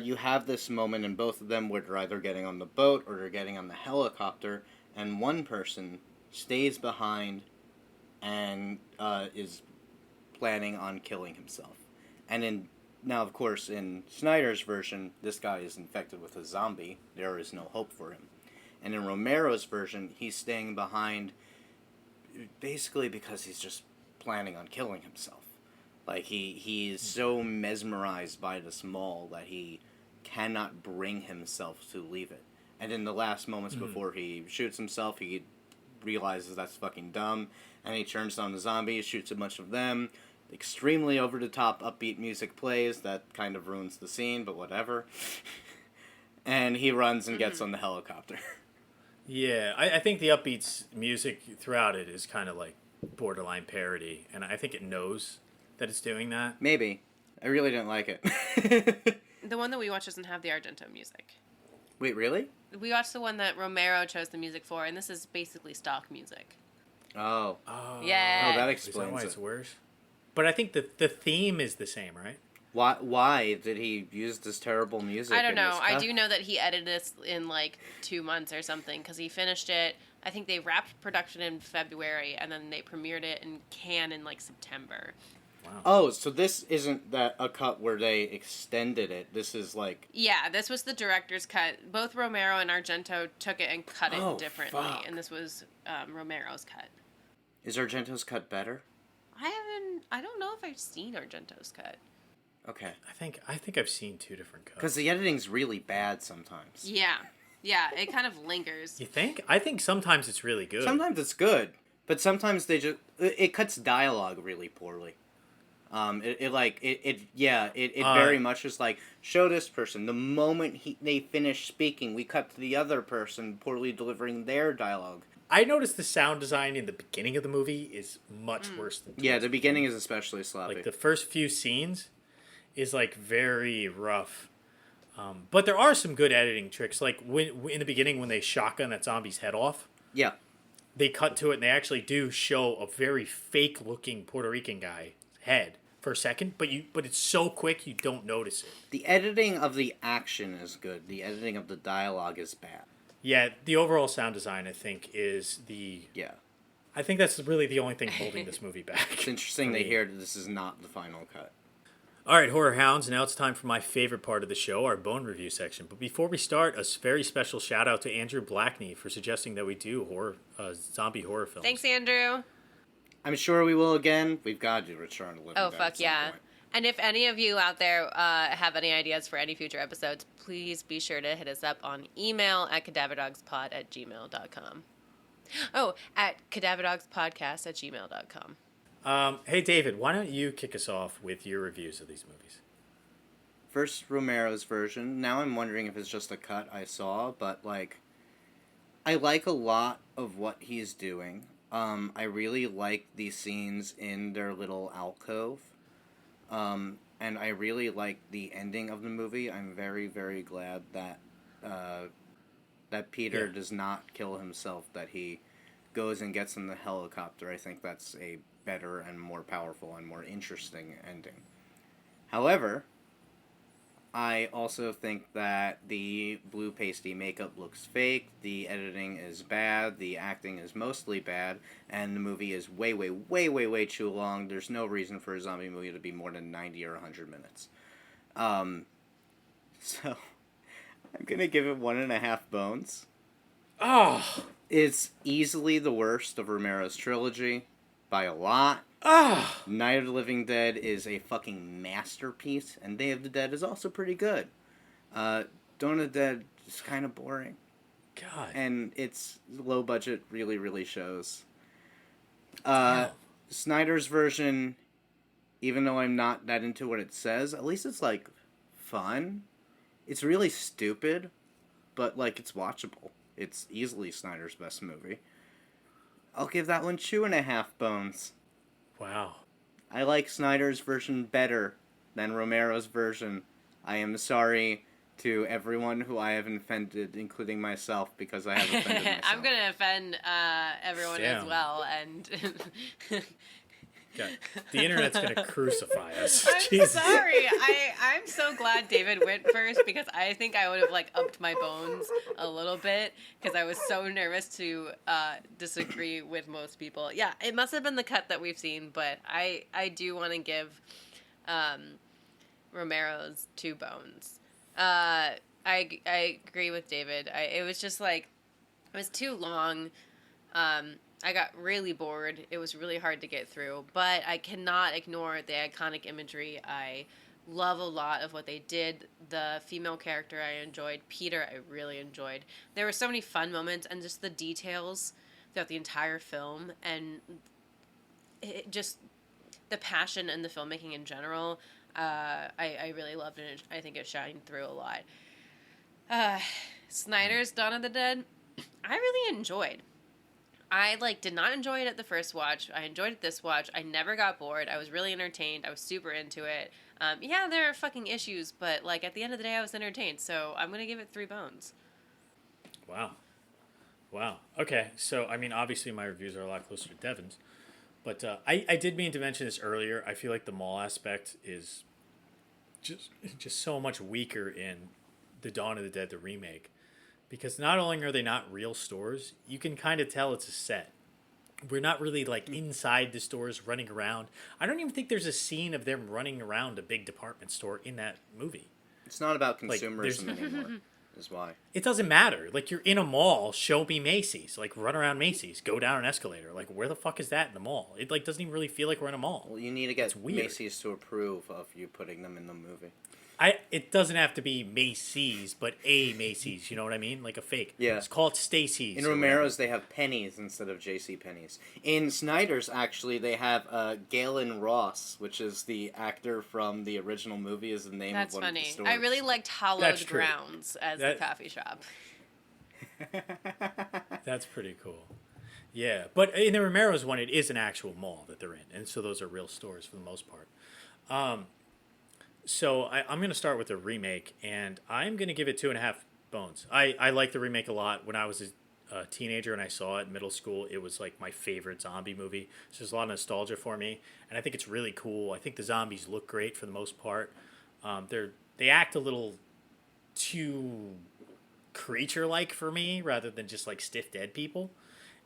You have this moment in both of them where they're either getting on the boat or they're getting on the helicopter, and one person stays behind and is planning on killing himself. And now, of course, in Snyder's version, this guy is infected with a zombie. There is no hope for him. And in Romero's version, he's staying behind basically because he's just planning on killing himself. Like, he is so mesmerized by this mall that he cannot bring himself to leave it. And in the last moments before he shoots himself, he realizes that's fucking dumb, and he turns on the zombies, shoots a bunch of them. Extremely over-the-top upbeat music plays that kind of ruins the scene, but whatever. And he runs and gets on the helicopter. Yeah, I think the upbeat music throughout it is kind of like borderline parody, and I think it knows that it's doing that. Maybe. I really didn't like it. The one that we watched doesn't have the Argento music. Wait, really? We watched the one that Romero chose the music for, and this is basically stock music. Oh. Oh, Yeah. Oh, that is that explains why it. it's worse? But I think the theme is the same, right? Why did he use this terrible music? I don't in know. this I cut? do know that he edited this in like 2 months or something because he finished it. I think they wrapped production in February and then they premiered it in Cannes in like September. Wow. Oh, so this isn't that a cut where they extended it. This is like... Yeah, this was the director's cut. Both Romero and Argento took it and cut Oh, it differently, fuck. and this was Romero's cut. Is Argento's cut better? I don't know if I've seen Argento's cut. Okay. I think I've seen two different cuts. Because the editing's really bad sometimes. Yeah, it kind of lingers. You think? I think sometimes it's really good. Sometimes it's good, but sometimes they just... It cuts dialogue really poorly. It very much is like, show this person. The moment they finish speaking, we cut to the other person poorly delivering their dialogue. I noticed the sound design in the beginning of the movie is much worse than Yeah, the beginning is especially sloppy. like the first few scenes is like very rough. But there are some good editing tricks. Like when in the beginning when they shotgun that zombie's head off, Yeah. they cut to it and they actually do show a very fake looking Puerto Rican guy head for a second, but it's so quick you don't notice it. The editing of the action is good. The editing of the dialogue is bad. Yeah, the overall sound design I think is Yeah. I think that's really the only thing holding this movie back. It's interesting to hear that this is not the final cut. All right, Horror Hounds, now it's time for my favorite part of the show, our bone review section. But before we start, a very special shout out to Andrew Blackney for suggesting that we do zombie horror films. Thanks, Andrew. I'm sure we will again. We've got to do Return to Living Oh, Dead fuck at some yeah. point. And if any of you out there have any ideas for any future episodes, please be sure to hit us up on email at cadaverdogspod@gmail.com. Oh, at cadaverdogspodcast@gmail.com. Hey, David, why don't you kick us off with your reviews of these movies? First, Romero's version. Now I'm wondering if it's just a cut I saw, but, like, I like a lot of what he's doing. I really like these scenes in their little alcove. And I really like the ending of the movie. I'm very, very glad that that Peter does not kill himself, that he goes and gets in the helicopter. I think that's a better and more powerful and more interesting ending. However, I also think that the blue pasty makeup looks fake, the editing is bad, the acting is mostly bad, and the movie is way, way, way, way, way too long. There's no reason for a zombie movie to be more than 90 or 100 minutes. So, I'm gonna give it 1.5 bones. Oh! It's easily the worst of Romero's trilogy, by a lot. Ah! Night of the Living Dead is a fucking masterpiece, and Day of the Dead is also pretty good. Dawn of the Dead is kind of boring. God. And its low budget really, really shows. Damn. Snyder's version, even though I'm not that into what it says, at least it's, like, fun. It's really stupid, but, like, it's watchable. It's easily Snyder's best movie. I'll give that one 2.5 bones. Wow. I like Snyder's version better than Romero's version. I am sorry to everyone who I have offended, including myself, because I have offended myself. I'm going to offend everyone as Damn. well. And God. The internet's gonna crucify us. I'm Jesus. sorry. I'm so glad David went first because I think I would have like upped my bones a little bit because I was so nervous to disagree with most people. Yeah, it must have been the cut that we've seen, but I do want to give Romero's 2 bones. I agree with David. It was just like it was too long. I got really bored. It was really hard to get through, but I cannot ignore the iconic imagery. I love a lot of what they did. The female character I enjoyed. Peter I really enjoyed. There were so many fun moments and just the details throughout the entire film and it just the passion and the filmmaking in general. I really loved it. I think it shined through a lot. Snyder's Dawn of the Dead, I really enjoyed. I did not enjoy it at the first watch. I enjoyed it this watch. I never got bored. I was really entertained. I was super into it. Yeah, there are fucking issues, but at the end of the day, I was entertained. So I'm gonna give it 3 bones. Wow. Okay, so I mean, obviously my reviews are a lot closer to Devin's, but I did mean to mention this earlier. I feel like the mall aspect is just so much weaker in the Dawn of the Dead, the remake. Because not only are they not real stores, you can kind of tell it's a set. We're not really inside the stores running around. I don't even think there's a scene of them running around a big department store in that movie. It's not about consumerism anymore, is why. It doesn't matter. You're in a mall, show me Macy's. Run around Macy's, go down an escalator. Where the fuck is that in the mall? It doesn't even really feel like we're in a mall. Well, you need to get It's weird. Macy's to approve of you putting them in the movie. It doesn't have to be Macy's, but a Macy's. You know what I mean? Like a fake. Yeah. It's called Stacy's. In Romero's, they have pennies instead of J.C. Penney's. In Snyder's, actually, they have Galen Ross, which is the actor from the original movie, is the name That's of one funny. of the stores. I really liked That's Hallowed true. Grounds as the coffee shop. That's pretty cool. Yeah, but in the Romero's one, it is an actual mall that they're in, and so those are real stores for the most part. So I'm going to start with the remake, and I'm going to give it 2.5 bones. I like the remake a lot. When I was a teenager and I saw it in middle school, it was like my favorite zombie movie. So there's a lot of nostalgia for me, and I think it's really cool. I think the zombies look great for the most part. They act a little too creature-like for me, rather than just like stiff dead people.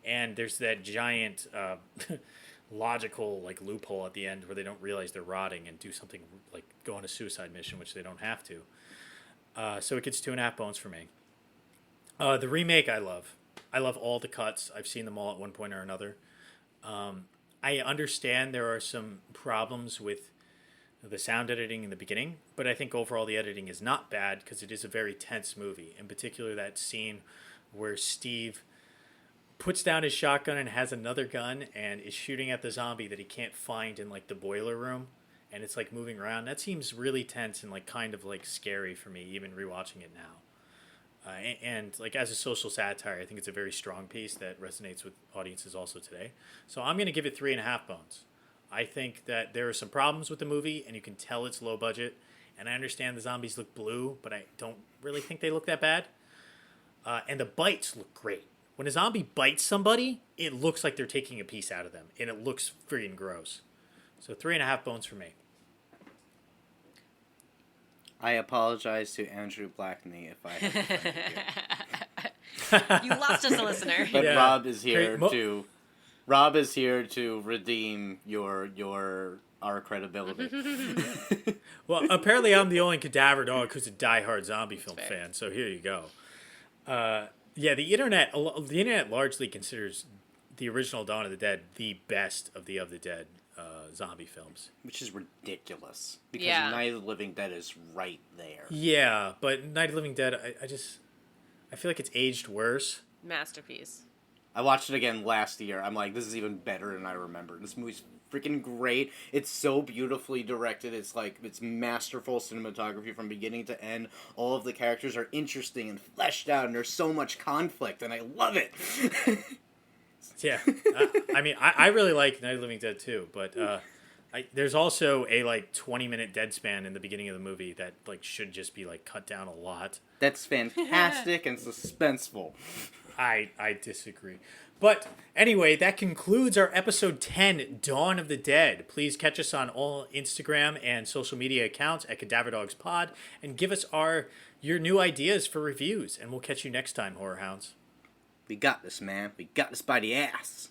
And there's that giant logical like loophole at the end where they don't realize they're rotting and do something like go on a suicide mission, which they don't have to. So it gets 2.5 bones for me. The remake I love. I love all the cuts. I've seen them all at one point or another. I understand there are some problems with the sound editing in the beginning, but I think overall the editing is not bad because it is a very tense movie. In particular, that scene where Steve puts down his shotgun and has another gun and is shooting at the zombie that he can't find in like the boiler room, and it's like moving around. That seems really tense and like kind of like scary for me, even rewatching it now. And like as a social satire, I think it's a very strong piece that resonates with audiences also today. So I'm going to give it 3.5 bones. I think that there are some problems with the movie, and you can tell it's low budget. And I understand the zombies look blue, but I don't really think they look that bad. And the bites look great. When a zombie bites somebody, it looks like they're taking a piece out of them, and it looks freaking gross. So 3.5 bones for me. I apologize to Andrew Blackney if I have You lost us a listener. But Yeah. Rob is here to redeem our credibility. Well, apparently I'm the only Cadaver Dog who's a diehard zombie film fair. fan, so here you go. Yeah, the internet largely considers the original Dawn of the Dead the best of the Dead zombie films. Which is ridiculous. Because Yeah. Night of the Living Dead is right there. Yeah, but Night of the Living Dead, I feel like it's aged worse. Masterpiece. I watched it again last year. I'm like, this is even better than I remember. This movie's freaking great. It's so beautifully directed. It's masterful cinematography from beginning to end. All of the characters are interesting and fleshed out, and there's so much conflict, and I love it. Yeah, I really like Night of the Living Dead too, but there's also a like 20-minute dead span in the beginning of the movie that like should just be like cut down a lot. That's fantastic and suspenseful. I disagree. But anyway, that concludes our episode 10, Dawn of the Dead. Please catch us on all Instagram and social media accounts at Cadaver Dogs Pod, and give us your new ideas for reviews. And we'll catch you next time, Horror Hounds. We got this, man. We got this by the ass.